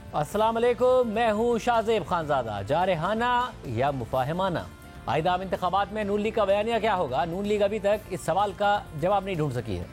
अस्सलाम वालेकुम, मैं हूँ शाहजेब खानजादा। जारहाना या मुफाहिमाना, आइंदा इंतखाबात में नून लीग का बयानिया क्या होगा? नून लीग अभी तक इस सवाल का जवाब नहीं ढूंढ सकी है।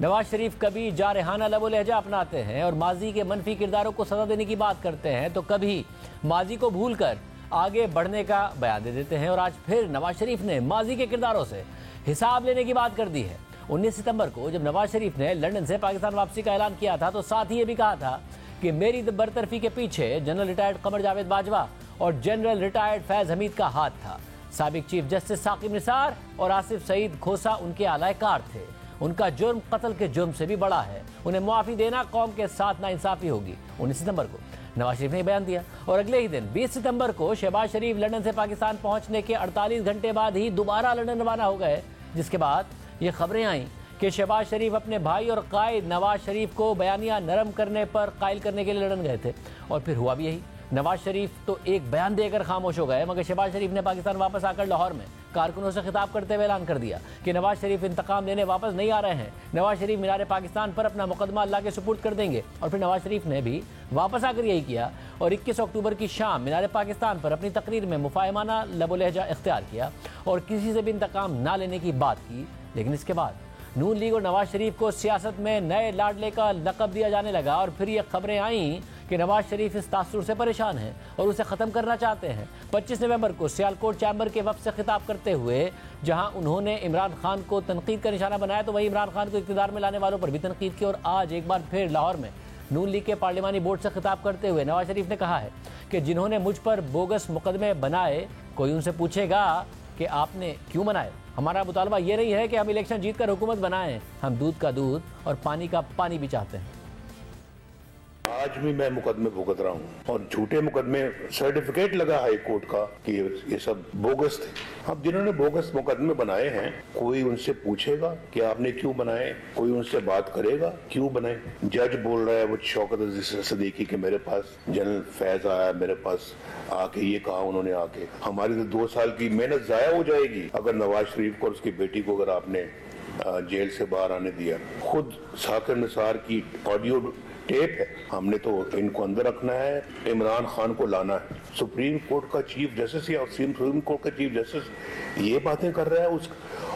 नवाज शरीफ कभी जारहाना लबो लहजा अपनाते हैं और माजी के मनफी किरदारों को सजा देने की बात करते हैं, तो कभी माजी को भूल कर आगे बढ़ने का बयान दे देते हैं। और आज फिर नवाज शरीफ ने माजी के किरदारों से हिसाब लेने की बात कर दी है। 19 सितंबर को जब नवाज शरीफ ने लंदन से पाकिस्तान वापसी का ऐलान किया था, तो साथ ही ये भी कहा था कि मेरी बरतरफी के पीछे जनरल रिटायर्ड कमर जावेद बाजवा और जनरल रिटायर्ड फैज हमीद का हाथ था। साबिक चीफ जस्टिस साकिब निसार और आसिफ सईद खोसा उनके आलाकार थे। उनका जुर्म कत्ल के जुर्म से भी बड़ा है। उन्हें मुआफी देना कौम के साथ नाइंसाफी होगी। 19 सितंबर को नवाज शरीफ ने बयान दिया और अगले ही दिन 20 सितंबर को शहबाज शरीफ लंदन से पाकिस्तान पहुंचने के 48 घंटे बाद ही दोबारा लंदन रवाना हो गए, जिसके बाद ये खबरें आईं कि शहबाज शरीफ अपने भाई और कायद नवाज शरीफ को बयानिया नरम करने पर कायल करने के लिए लंदन गए थे। और फिर हुआ भी यही। नवाज शरीफ तो एक बयान देकर खामोश हो गए, मगर शहबाज शरीफ ने पाकिस्तान वापस आकर लाहौर में कारकुनों से खिताब करते हुए ऐलान कर दिया कि नवाज शरीफ इंतकाम लेने वापस नहीं आ रहे हैं। नवाज शरीफ मीनार पाकिस्तान पर अपना मुकदमा अल्लाह के सुपुर्द कर देंगे। और फिर नवाज शरीफ ने भी वापस आकर यही किया और 21 अक्टूबर की शाम मीनार पाकिस्तान पर अपनी तकरीर में मुफाहिमाना लबो लहजा इख्तियार किया और किसी से भी इंतकाम ना लेने की बात की। लेकिन इसके बाद नून लीग और नवाज शरीफ को सियासत में नए लाडले का लक़ब दिया जाने लगा और फिर ये खबरें आईं कि नवाज शरीफ इस तासुर से परेशान हैं और उसे ख़त्म करना चाहते हैं। 25 नवंबर को सियालकोट चैम्बर के वफ़द से खिताब करते हुए जहां उन्होंने इमरान खान को तनकीद का निशाना बनाया, तो वहीं इमरान खान को इक़्तिदार में लाने वालों पर भी तनकीद की। और आज एक बार फिर लाहौर में नून लीग के पार्लिमानी बोर्ड से खिताब करते हुए नवाज शरीफ ने कहा है कि जिन्होंने मुझ पर बोगस मुकदमे बनाए, कोई उनसे पूछेगा कि आपने क्यों बनाए। हमारा मुतालबा ये नहीं है कि हम इलेक्शन जीत कर हुकूमत बनाएं, हम दूध का दूध और पानी का पानी भी चाहते हैं। आज भी मैं मुकदमे भुगत रहा हूँ और झूठे मुकदमे, सर्टिफिकेट लगा हाई कोर्ट का कि ये सब बोगस थे। अब जिन्होंने बोगस मुकदमे बनाए हैं, कोई उनसे पूछेगा कि आपने क्यों बनाए? कोई उनसे बात करेगा क्यों बनाए? जज बोल रहा है वो शौकत अजीज सदीकी के मेरे पास जनरल फैज आया, मेरे पास आके ये कहा उन्होंने आके हमारी तो 2 साल की मेहनत जाया हो जाएगी अगर नवाज शरीफ को और उसकी बेटी को अगर आपने जेल से बाहर आने दिया। खुद साकिब निसार की ऑडियो टेप है, हमने तो इनको अंदर रखना है, इमरान खान को लाना है। सुप्रीम कोर्ट का चीफ जस्टिस या सुप्रीम कोर्ट का चीफ जस्टिस ये बातें कर रहा है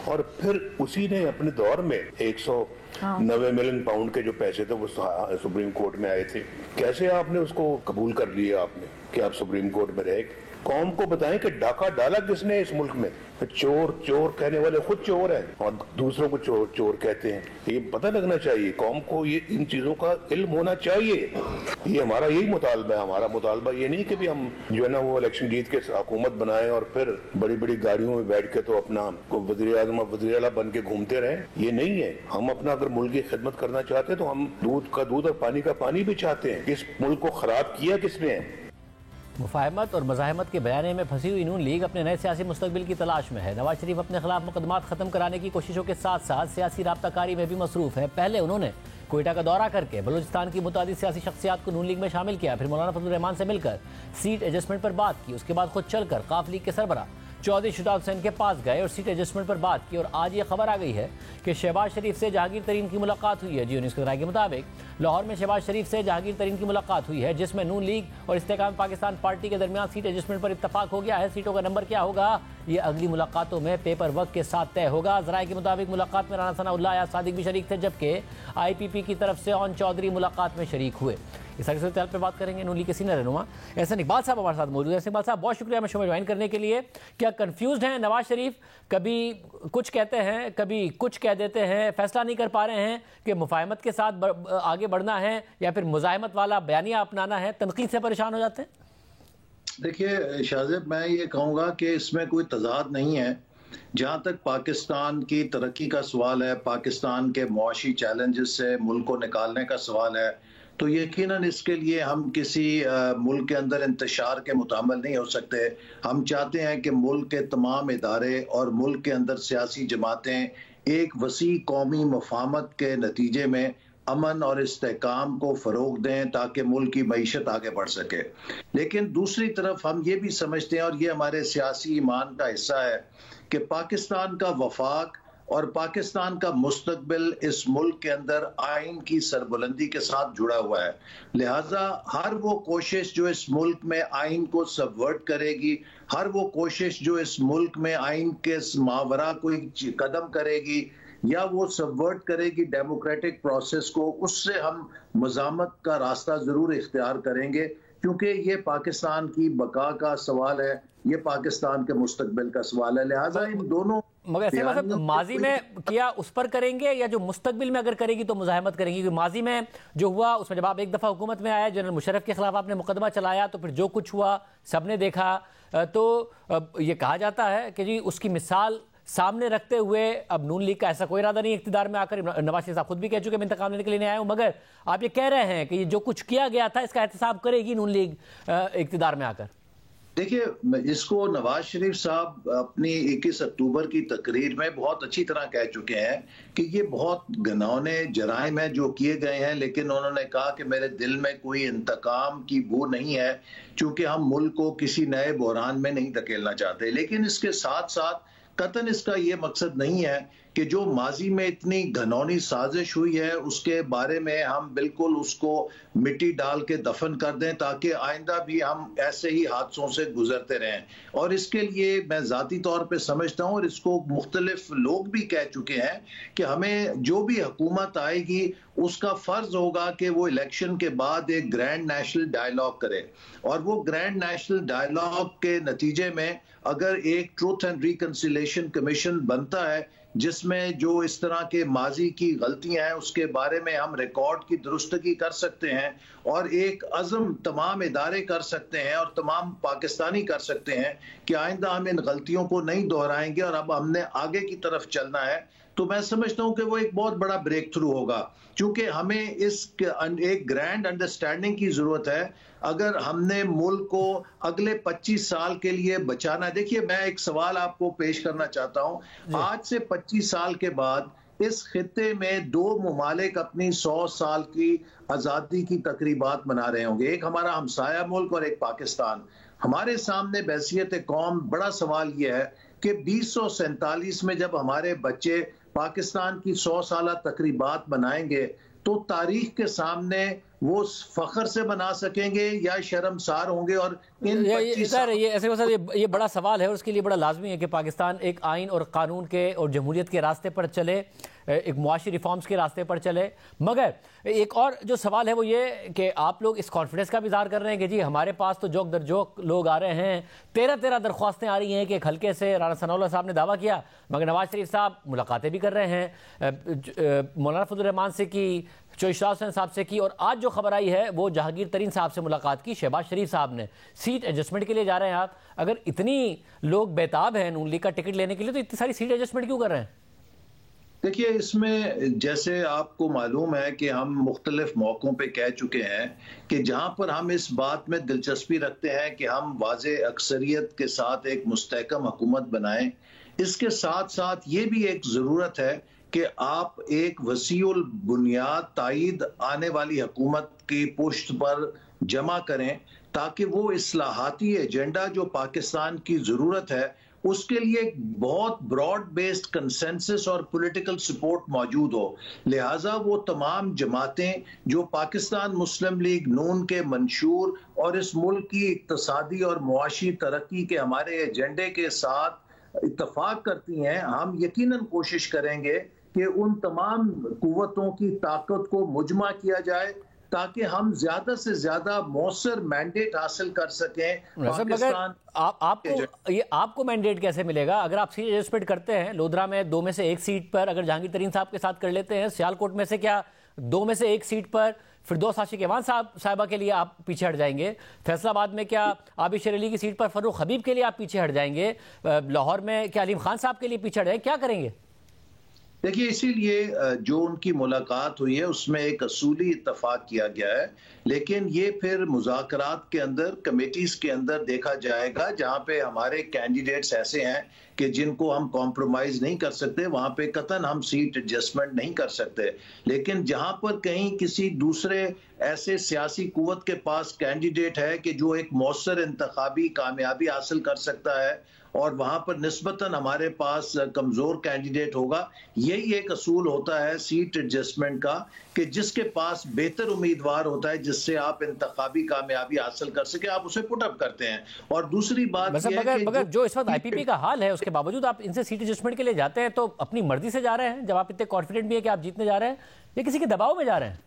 और फिर उसी ने अपने दौर में 190 मिलियन पाउंड के जो पैसे थे वो सुप्रीम कोर्ट में आए थे। कैसे आपने उसको कबूल कर लिया आपने कि आप सुप्रीम कोर्ट में रहे? कौम को बताएं कि डाका डाला किसने इस मुल्क में? चोर चोर कहने वाले खुद चोर हैं और दूसरों को चोर चोर कहते हैं। ये पता लगना चाहिए कौम को, ये इन चीजों का इल्म होना चाहिए। ये हमारा यही मुतालबा है। हमारा मुतालबा ये नहीं कि भी हम जो है ना वो इलेक्शन जीत के हुकूमत बनाए और फिर बड़ी बड़ी गाड़ियों में बैठ के तो अपना वज़ीर आज़म वज़ीर आला बन के घूमते रहे। ये नहीं है। हम अपना अगर मुल्क की खिदमत करना चाहते हैं तो हम दूध का दूध और पानी का पानी भी चाहते हैं। इस मुल्क को खराब किया किसने है? मुफाहमत और मज़ाहमत के बयाने में फंसी हुई नून लीग अपने नए सियासी मुस्तकबिल की तलाश में है। नवाज शरीफ अपने खिलाफ मुकदमात ख़त्म कराने की कोशिशों के साथ साथ सियासी राब्ताकारी में भी मसरूफ़ है। पहले उन्होंने कोयटा का दौरा करके बलूचिस्तान की मुतादिद सियासी शख्सियात को नून लीग में शामिल किया, फिर मौलाना फजल रहमान से मिलकर सीट एडजस्टमेंट पर बात की। उसके बाद खुद चलकर काफ लीग के सरबरा चौधरी शुजात हुसैन के पास गए और सीट एडजस्टमेंट पर बात की। और आज ये खबर आ गई है कि शहबाज शरीफ से जहांगीर तरीन की मुलाकात हुई है। जी न्यूज़ की राय के मुताबिक लाहौर में शहबाज शरीफ से जहांगीर तरीन की मुलाकात हुई है, जिसमें नून लीग और इस्तेकाम पाकिस्तान पार्टी के दरमियान सीट एडजस्टमेंट पर इत्तफाक हो गया है। सीटों का नंबर क्या होगा ये अगली मुलाकातों में पेपर वर्क के साथ तय होगा। जराये के मुताबिक मुलाकात में राना सनाउल्लाह या सादिक भी शरीक थे, जबकि IPP की तरफ से ऑन चौधरी मुलाकात में शरीक हुए। इस सूरत पे बात करेंगे नून लीग के सीनियर रहनुमा एहसन इकबाल साहब हमारे साथ मौजूद है। एहसन इकबाल साहब, बहुत शुक्रिया शो में ज्वाइन करने के लिए। क्या कंफ्यूज्ड हैं नवाज शरीफ? कभी कुछ कहते हैं, कभी कुछ कह देते हैं, फैसला नहीं कर पा रहे हैं कि मुफाहमत के साथ आगे बढ़ना है या फिर मुजाहिमत वाला बयानिया अपनाना है? तनकीद से परेशान हो जाते हैं? देखिए शाहजेब, मैं ये कहूँगा कि इसमें कोई तजाद नहीं है। जहाँ तक पाकिस्तान की तरक्की का सवाल है, पाकिस्तान के मुआशी चैलेंजेस से मुल्क को निकालने का सवाल है, तो यकीनन इसके लिए हम किसी मुल्क के अंदर इंतशार के मुतामिल नहीं हो सकते। हम चाहते हैं कि मुल्क के तमाम इदारे और मुल्क के अंदर सियासी जमातें एक वसी कौमी मफाहमत के नतीजे में अमन और इस्तेहकाम को फ़रोग दें ताकि मुल्क की मईशत आगे बढ़ सके। लेकिन दूसरी तरफ हम ये भी समझते हैं, और ये हमारे सियासी ईमान का हिस्सा है, कि पाकिस्तान का वफाक और पाकिस्तान का मुस्तकबिल इस मुल्क के अंदर आइन की सरबुलंदी के साथ जुड़ा हुआ है। लिहाजा हर वो कोशिश जो इस मुल्क में आइन को सबवर्ट करेगी, हर वो कोशिश जो इस मुल्क में आइन के मावरा कोई कदम करेगी या वो सबवर्ट करेगी डेमोक्रेटिक प्रोसेस को, उससे हम मज़ामत का रास्ता जरूर इख्तियार करेंगे, क्योंकि ये पाकिस्तान की बका का सवाल है, ये पाकिस्तान के मुस्तकबिल का सवाल है। लिहाजा इन दोनों मगर ऐसे मतलब माजी में किया उस पर करेंगे या जो मुस्तकबिल में अगर करेगी तो मुजाहमत करेंगी? क्योंकि माजी में जो हुआ उसमें जब आप एक दफ़ा हुकूमत में आए, जनरल मुशर्रफ के खिलाफ आपने मुकदमा चलाया, तो फिर जो कुछ हुआ सबने देखा, तो ये कहा जाता है कि जी उसकी मिसाल सामने रखते हुए अब नून लीग का ऐसा कोई इरादा नहीं इख्तिदार में आकर, नवाज शरीफ साहब खुद भी कह चुके मैं इंतकाम लेने के लिए नहीं आया हूं, मगर आप ये कह रहे हैं कि ये जो कुछ किया गया था इसका एहतसाब करेगी नून लीग इख्तिदार में आकर। देखिए, इसको नवाज शरीफ साहब अपनी 21 अक्टूबर की तकरीर में बहुत अच्छी तरह कह चुके हैं कि ये बहुत घिनौने जराइम है जो किए गए हैं, लेकिन उन्होंने कहा कि मेरे दिल में कोई इंतकाम की बू नहीं है, क्योंकि हम मुल्क को किसी नए बहरान में नहीं धकेलना चाहते। लेकिन इसके साथ साथ कतन इसका ये मकसद नहीं है कि जो माजी में इतनी घनौनी साजिश हुई है उसके बारे में हम बिल्कुल उसको मिट्टी डाल के दफन कर दें, ताकि आइंदा भी हम ऐसे ही हादसों से गुजरते रहें। और इसके लिए मैं ज़ाती तौर पे समझता हूँ, और इसको मुख्तलिफ लोग भी कह चुके हैं, कि हमें जो भी हुकूमत आएगी उसका फर्ज होगा कि वो इलेक्शन के बाद एक ग्रैंड नेशनल डायलॉग करे, और वो ग्रैंड नेशनल डायलॉग के नतीजे में अगर एक ट्रूथ एंड रिकंसिलिएशन कमीशन बनता है जिसमें जो इस तरह के माजी की गलतियां हैं उसके बारे में हम रिकॉर्ड की दुरुस्तगी कर सकते हैं, और एक अज़म तमाम इदारे कर सकते हैं और तमाम पाकिस्तानी कर सकते हैं कि आइंदा हम इन गलतियों को नहीं दोहराएंगे और अब हमने आगे की तरफ चलना है, तो मैं समझता हूं कि वो एक बहुत बड़ा ब्रेक थ्रू होगा। क्योंकि हमें एक ग्रैंड अंडरस्टैंडिंग की जरूरत है अगर हमने मुल्क को अगले 25 साल के लिए बचाना है। देखिए, मैं एक सवाल आपको पेश करना चाहता हूं। आज से 25 साल के बाद इस खित्ते में दो ममालिक अपनी 100 साल की आज़ादी की तकरीबात मना रहे होंगे, एक हमारा हमसाया मुल्क और एक पाकिस्तान। हमारे सामने बहसियत कौम बड़ा सवाल यह है कि 2047 में जब हमारे बच्चे पाकिस्तान की 100 साल तकरीबात मनाएंगे तो तारीख के सामने वो फख्र से बना सकेंगे या शर्मसार होंगे। और इन ये बड़ा सवाल है और उसके लिए बड़ा लाजमी है कि पाकिस्तान एक आइन और कानून के और जमहूरियत के रास्ते पर चले, एक मुआशी रिफॉर्म्स के रास्ते पर चले। मगर एक और जो सवाल है वो ये कि आप लोग इस कॉन्फिडेंस का भी इज़हार कर रहे हैं कि जी हमारे पास तो जोक दर जोक लोग आ रहे हैं, 13 दरख्वास्तें आ रही हैं कि एक हल्के से राना सनाउल्लाह साहब ने दावा किया, मगर नवाज शरीफ साहब मुलाकातें भी कर रहे हैं, मौलाना फजल रहमान से की, इशराक हुसैन साहब से की, और आज जो खबर आई है वो जहांगीर तरीन साहब से मुलाकात की शहबाज शरीफ साहब ने। सीट एडजस्टमेंट के लिए जा रहे हैं आप। अगर इतनी लोग बेताब हैं नून लीग का टिकट लेने के लिए तो इतनी सारी सीट एडजस्टमेंट क्यों कर रहे हैं? देखिए, इसमें जैसे आपको मालूम है कि हम मुख्तलिफ मौक़ों पे कह चुके हैं कि जहां पर हम इस बात में दिलचस्पी रखते हैं कि हम वाज़े अक्सरियत के साथ एक मुस्तहकम हुकूमत बनाएं, इसके साथ साथ ये भी एक ज़रूरत है कि आप एक वसीउल बुनियाद ताईद आने वाली हुकूमत की पुश्त पर जमा करें, ताकि वो इस्लाहाती एजेंडा जो पाकिस्तान की ज़रूरत है उसके लिए एक बहुत ब्रॉड बेस्ड कंसेंसस और पॉलिटिकल सपोर्ट मौजूद हो। लिहाजा वो तमाम जमातें जो पाकिस्तान मुस्लिम लीग नून के मंशूर और इस मुल्क की इक्तसादी और मुआशी तरक्की के हमारे एजेंडे के साथ इत्तफाक करती हैं, हम यकीनन कोशिश करेंगे कि उन तमाम कुव्वतों की ताकत को मुजमा किया जाए ताकि हम ज्यादा से ज्यादा मौसर मैंडेट हासिल कर सकें। पाकिस्तान आपको मैंडेट कैसे मिलेगा अगर आप सीट एडजस्टमेंट करते हैं? लोधरा में 2 में से 1 सीट पर अगर जहांगीर तरीन साहब के साथ कर लेते हैं, सियालकोट में से क्या 2 में से 1 सीट पर फिरदौस आशिक एवान साहिबा के लिए आप पीछे हट जाएंगे? फैसलाबाद में क्या आबिद शेर अली की सीट पर फर्रुख हबीब के लिए आप पीछे हट जाएंगे? लाहौर में क्या अलीम खान साहब के लिए पीछे हट जाएंगे? क्या करेंगे? देखिए, इसीलिए जो उनकी मुलाकात हुई है उसमें एक असूली इत्तफाक किया गया है, लेकिन ये फिर मुज़ाकरात के अंदर कमेटीज के अंदर देखा जाएगा जहां पे हमारे कैंडिडेट्स ऐसे हैं कि जिनको हम कॉम्प्रोमाइज नहीं कर सकते, वहां पे कतन हम सीट एडजस्टमेंट नहीं कर सकते। लेकिन जहां पर कहीं किसी दूसरे ऐसे सियासी कुव्वत के पास कैंडिडेट है कि जो एक मौसर इंतखाबी कामयाबी हासिल कर सकता है और वहां पर निस्बतन हमारे पास कमजोर कैंडिडेट होगा, यही एक असूल होता है सीट एडजस्टमेंट का कि जिसके पास बेहतर उम्मीदवार होता है जिससे आप इंतखाबी कामयाबी हासिल कर सके, आप उसे पुट अप करते हैं। और दूसरी बात मगर जो इस वक्त आईपीपी का हाल है उसके बावजूद आप इनसे सीट एडजस्टमेंट के लिए जाते हैं तो अपनी मर्जी से जा रहे हैं, जब आप इतने कॉन्फिडेंट भी है कि आप जीतने जा रहे हैं, या किसी के दबाव में जा रहे हैं?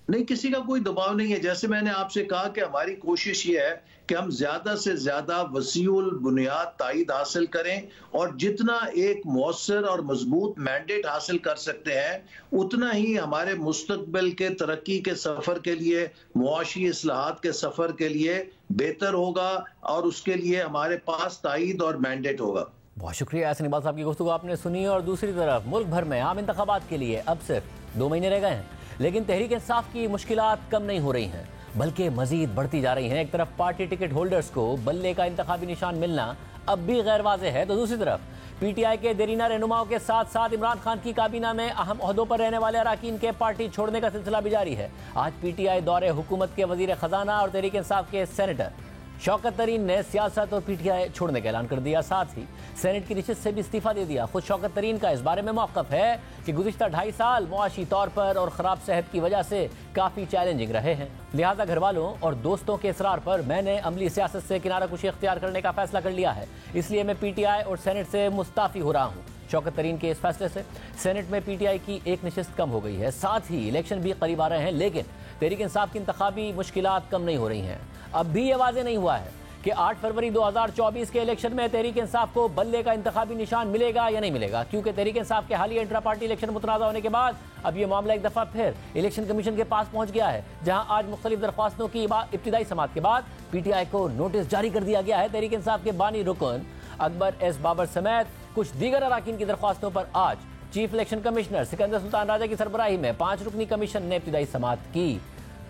नहीं, किसी का कोई दबाव नहीं है। जैसे मैंने आपसे कहा कि हमारी कोशिश ये है कि हम ज्यादा से ज्यादा वसीउल बुनियाद ताईद हासिल करें और जितना एक मौसर और मजबूत मैंडेट हासिल कर सकते हैं उतना ही हमारे मुस्तकबिल के तरक्की के सफर के लिए, मुआशी इस्लाहात के सफर के लिए बेहतर होगा और उसके लिए हमारे पास ताईद और मैंडेट होगा। बहुत शुक्रिया यासिन इकबाल साहब की गुफ्तगू आपने सुनी। और दूसरी तरफ मुल्क भर में आम इंतखाबात के लिए अब सिर्फ 2 महीने रह गए हैं, लेकिन तहरीक इंसाफ की मुश्किलात कम नहीं हो रही हैं बल्कि मजीद बढ़ती जा रही हैं। एक तरफ पार्टी टिकट होल्डर्स को बल्ले का इंतखाबी निशान मिलना अब भी गैर वाज़ेह है, तो दूसरी तरफ पीटीआई के देरीना रहनुमाओं के साथ साथ इमरान खान की काबीना में अहम ओहदों पर रहने वाले अरकान के पार्टी छोड़ने का सिलसिला भी जारी है। आज पीटीआई दौरे हुकूमत के वजीर खजाना और तहरीक इंसाफ के सेनेटर शौकत तरीन ने सियासत और पीटीआई छोड़ने का ऐलान कर दिया, साथ ही सेनेट की नशिस्त से भी इस्तीफा दे दिया। खुद शौकत तरीन का इस बारे में मौक़िफ़ है कि गुज़िश्ता 2.5 साल मुआशी तौर पर और ख़राब सेहत की वजह से काफ़ी चैलेंजिंग रहे हैं, लिहाजा घर वालों और दोस्तों के इसरार पर मैंने अमली सियासत से किनारा कुशी इख्तियार करने का फैसला कर लिया है, इसलिए मैं पीटीआई और सेनेट से मुस्ताफ़ी हो रहा हूँ। शौकत तरीन के इस फैसले से सेनेट में पीटीआई की एक नशिस्त कम हो गई है, साथ ही इलेक्शन भी करीब आ रहे हैं, लेकिन तहरीक इंसाफ की इंतखाबी मुश्किलात कम नहीं हो रही हैं। अब भी ये वाज़ेह नहीं हुआ है कि 8 फरवरी 2024 के इलेक्शन में तहरीक इंसाफ को बल्ले का इंतखाबी निशान मिलेगा या नहीं मिलेगा, क्योंकि तहरीक इंसाफ के हालिया इंट्रा पार्टी इलेक्शन मुतनाज़ा होने के बाद अब ये मामला एक दफ़ा फिर इलेक्शन कमीशन के पास पहुंच गया है, जहां आज मुख्तलिफ दरख्वास्तों की इब्तिदाई समाअत के बाद पीटीआई को नोटिस जारी कर दिया गया है। तहरीक इंसाफ के बानी रुकन अकबर एस बाबर समेत कुछ दीगर अरकान की दरख्वास्तों पर आज chief election commissioner Sikandar Sultan Raja की सरबराही में 5 रुकनी कमीशन ने इब्तिदाई समाअत की।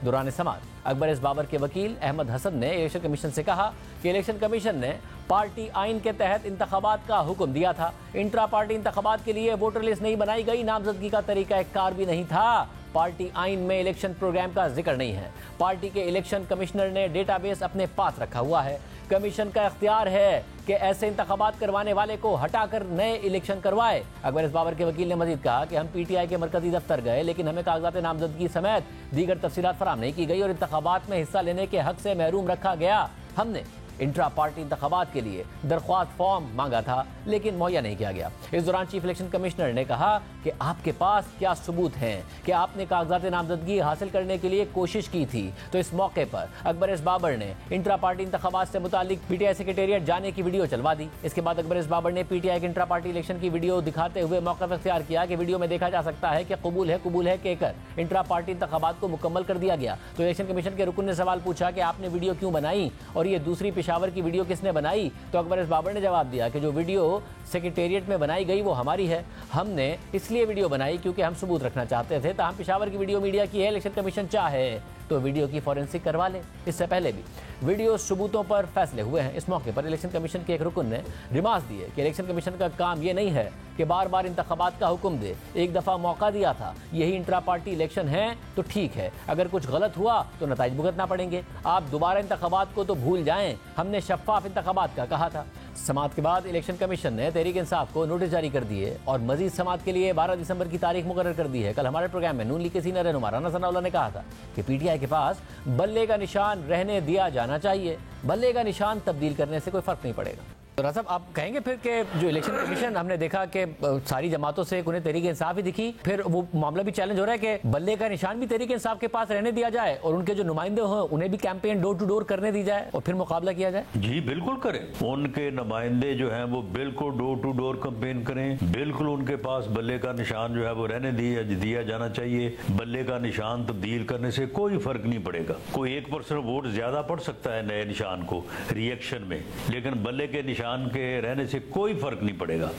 दौरान समाअत अकबर एस बाबर के वकील अहमद हसन ने इलेक्शन कमीशन से कहा कि इलेक्शन कमीशन ने पार्टी आइन के तहत इंतखाबात का हुक्म दिया था, इंट्रा पार्टी इंतखाबात के लिए वोटर लिस्ट नहीं बनाई गई, नामजदगी का तरीका कार भी नहीं था, पार्टी आइन में इलेक्शन प्रोग्राम का जिक्र नहीं है, पार्टी के इलेक्शन कमिश्नर ने डेटाबेस अपने पास रखा हुआ है, कमीशन का इख्तियार है कि ऐसे इंतखाबात करवाने वाले को हटाकर नए इलेक्शन करवाए। अकबर इस बाबर के वकील ने मजीद कहा कि हम पीटीआई के मरकजी दफ्तर गए, लेकिन हमें कागजात नामजदगी समेत दीगर तफसीलात फराहम नहीं की गई और इंतखाबात में हिस्सा लेने के हक से महरूम रखा गया। हमने इंट्रा पार्टी इंतखाबात के लिए दरख्वास्त फॉर्म मांगा था, लेकिन मुहैया नहीं किया गया। इस दौरान चीफ इलेक्शन कमिश्नर ने कहा कि आपके पास क्या सबूत हैं कि आपने कागजात नामजदगी हासिल करने के लिए कोशिश की थी। तो इस मौके पर अकबर एस बाबर ने इंट्रा पार्टी इंतखाबात से मुतालिक पीटीआई सेक्रेटेरिएट जाने की वीडियो चलवा दी। इसके बाद अकबर एस बाबर ने पीटीआई के इंट्रा पार्टी इलेक्शन की वीडियो दिखाते हुए मौक़िफ़ इख्तियार किया कि वीडियो में देखा जा सकता है कि कबूल है कहकर इंट्रा पार्टी इंतखाबात को मुकम्मल कर दिया गया। तो इलेक्शन कमीशन के रुकन ने सवाल पूछा कि आपने वीडियो क्यों बनाई और ये दूसरी पेशावर की वीडियो किसने बनाई? तो अकबर एस बाबर ने जवाब दिया कि जो वीडियो सेक्रेटेरिएट में बनाई गई वो हमारी है, हमने इसलिए वीडियो बनाई क्योंकि हम सबूत रखना चाहते थे, ताहम पेशावर की वीडियो मीडिया की है, इलेक्शन कमीशन चाहे तो वीडियो की फॉरेंसिक करवा ले। इससे पहले भी वीडियो सबूतों पर फैसले हुए हैं। इस मौके पर इलेक्शन कमीशन के एक रुकन ने रिमार्क दिए कि इलेक्शन कमीशन का काम ये नहीं है कि बार बार इंतखाबात का हुक्म दे, एक दफ़ा मौका दिया था, यही इंट्रा पार्टी इलेक्शन है तो ठीक है, अगर कुछ गलत हुआ तो नताइज भुगतना पड़ेंगे, आप दोबारा इंतखाबात को तो भूल जाएं, हमने शफाफ इंतखाबात का कहा था। समाअत के बाद इलेक्शन कमीशन ने तहरीक इंसाफ को नोटिस जारी कर दिए और मजीद समाअत के लिए 12 दिसंबर की तारीख मुकर्रर कर दी है। कल हमारे प्रोग्राम में नून लीग के सीनियर रहनुमा राना सनाउल्लाह ने कहा था कि पीटीआई के पास बल्ले का निशान रहने दिया जाना चाहिए, बल्ले का निशान तब्दील करने से कोई फर्क नहीं पड़ेगा। तो राजा साहब आप कहेंगे फिर कि जो इलेक्शन कमीशन हमने देखा कि सारी जमातों से उन्हें तहरीक इंसाफ ही दिखी, फिर वो मामला भी चैलेंज हो रहा है कि बल्ले का निशान भी तहरीक इंसाफ के पास रहने दिया जाए और उनके जो नुमाइंदे हों उन्हें भी कैंपेन डोर टू डोर करने दी जाए और फिर मुकाबला किया जाए? जी बिल्कुल करें, उनके नुमाइंदे जो हैं वो बिल्कुल डोर टू डोर कैंपेन करें, बिल्कुल उनके पास बल्ले का निशान जो है वो रहने दिया जाना चाहिए। बल्ले का निशान तब्दील करने से कोई फर्क नहीं पड़ेगा, कोई 1% वोट ज्यादा पड़ सकता है नए निशान को रिएक्शन में, लेकिन बल्ले के निशान के रहने से कोई फर्क नहीं पड़ेगा।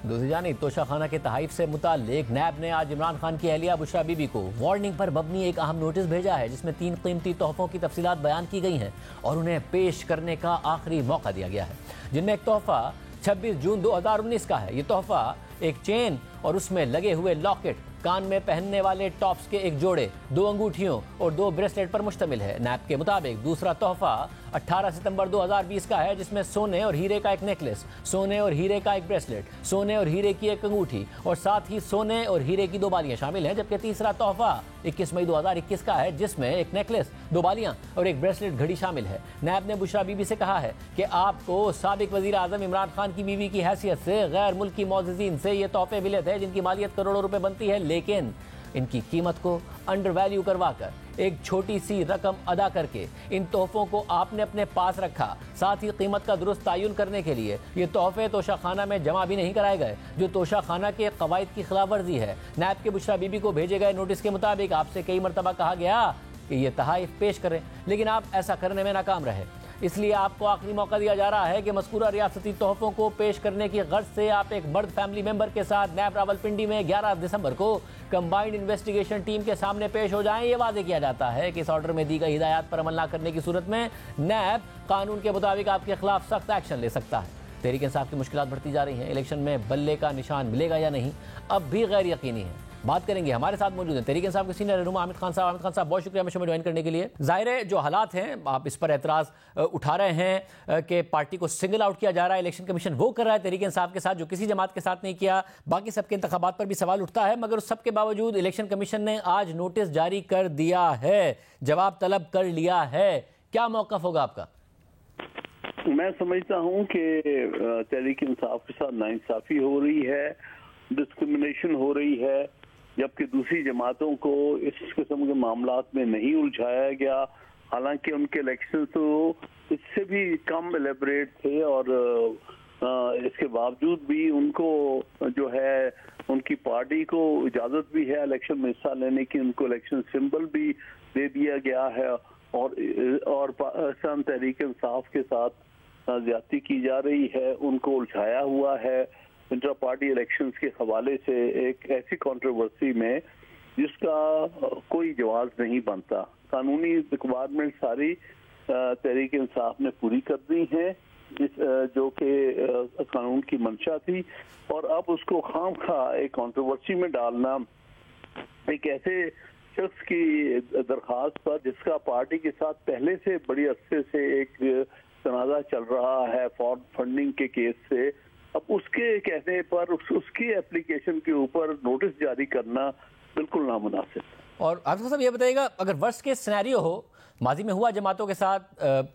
दूसरी जानिब तोशाखाना के तहाइफ से मुताल्लिक नैब ने आज इमरान खान की अहलिया बुशरा बीबी को वार्निंग पर मबनी एक अहम नोटिस भेजा है, जिसमें 3 कीमती तोहफों की तफसीलात बयान की गई हैं और उन्हें पेश करने का आखिरी मौका दिया गया है, जिनमें एक तोहफा 26 जून 2019 का है। ये तोहफा एक चेन और उसमें लगे हुए लॉकेट, कान में पहनने वाले टॉप्स के एक जोड़े, 2 अंगूठियों और 2 ब्रेसलेट पर मुश्तमिल है। नैब के मुताबिक दूसरा तोहफा 18 सितंबर 2020 का है, जिसमें सोने और हीरे का एक नेकलेस, सोने और हीरे का एक ब्रेसलेट, सोने और हीरे की एक अंगूठी और साथ ही सोने और हीरे की 2 बालियां शामिल हैं। जबकि तीसरा तोहफा 21 मई 2021 का है, जिसमें एक नेकलेस, 2 बालियां और एक ब्रेसलेट घड़ी शामिल है। नैब ने बुशरा बीबी से कहा है कि आपको साबिक वजीर आजम इमरान खान की बीवी की हैसियत से गैर मुल्की मौजूदीन से ये तोहफे मिले थे, जिनकी मालियत करोड़ों रुपए बनती है, लेकिन इनकी कीमत को अंडर वैल्यू करवाकर एक छोटी सी रकम अदा करके इन तोहफों को आपने अपने पास रखा। साथ ही कीमत का दुरुस्त तयन करने के लिए ये तोहफे तोशाखाना में जमा भी नहीं कराए गए, जो तोशाखाना के कवायद की खिलाफ वर्जी है। नैब के बुशरा बीबी को भेजे गए नोटिस के मुताबिक आपसे कई मरतबा कहा गया कि ये तहाइफ पेश करें, लेकिन आप ऐसा करने में नाकाम रहे। इसलिए आपको आखिरी मौका दिया जा रहा है कि मज़कूरा रियासती तोहफों को पेश करने की गर्ज से आप एक मर्द फैमिली मेंबर के साथ नैब रावलपिंडी में 11 दिसंबर को कंबाइंड इन्वेस्टिगेशन टीम के सामने पेश हो जाएं। ये वादे किया जाता है कि इस ऑर्डर में दी गई हिदायत पर अमल न करने की सूरत में नैब कानून के मुताबिक आपके खिलाफ सख्त एक्शन ले सकता है। तहरीक इंसाफ की मुश्किलात बढ़ती जा रही हैं। इलेक्शन में बल्ले का निशान मिलेगा या नहीं, अब भी गैर यकीनी है। बात करेंगे, हमारे साथ मौजूद हैं तहरीक इंसाफ के सीनियर रहनुमा आमिर खान साहब। आमिर खान साहब, बहुत शुक्रिया हमें ज्वाइन करने के लिए। जाहिर है जो हालात हैं, आप इस पर एतराज़ उठा रहे हैं कि पार्टी को सिंगल आउट किया जा रहा है। इलेक्शन कमीशन वो कर रहा है तहरीक इंसाफ के साथ जो किसी जमात के साथ नहीं किया। बाकी सबके इंतखाबात पर भी सवाल उठता है, मगर उस सबके बावजूद इलेक्शन कमीशन ने आज नोटिस जारी कर दिया है, जवाब तलब कर लिया है। क्या मौक़िफ़ होगा आपका? मैं समझता हूं कि तहरीक इंसाफ के साथ नाइंसाफी हो रही है, डिस्क्रिमिनेशन हो रही है, जबकि दूसरी जमातों को इस किस्म के मामलात में नहीं उलझाया गया। हालांकि उनके इलेक्शन तो इससे भी कम एलेबरेट थे और इसके बावजूद भी उनको जो है उनकी पार्टी को इजाज़त भी है इलेक्शन में हिस्सा लेने की, उनको इलेक्शन सिंबल भी दे दिया गया है और पाकिस्तान तहरीक इंसाफ के साथ ज्यादती की जा रही है, उनको उलझाया हुआ है इंटर पार्टी इलेक्शंस के हवाले से एक ऐसी कंट्रोवर्सी में जिसका कोई जवाब नहीं बनता। कानूनी रिक्वायरमेंट सारी तहरीक इंसाफ ने पूरी कर दी है जो कि कानून की मंशा थी, और अब उसको खामखा एक कंट्रोवर्सी में डालना एक ऐसे शख्स की दरखास्त पर जिसका पार्टी के साथ पहले से बड़ी अरसे से एक तनाज़ा चल रहा है फंडिंग के केस से, अब उसके कहने पर उसकी एप्लीकेशन के ऊपर नोटिस जारी करना बिल्कुल नामुनासिब। और आसिफ साहब ये बताइएगा, अगर वर्स्ट केस सिनेरियो हो, माजी में हुआ जमातों के साथ,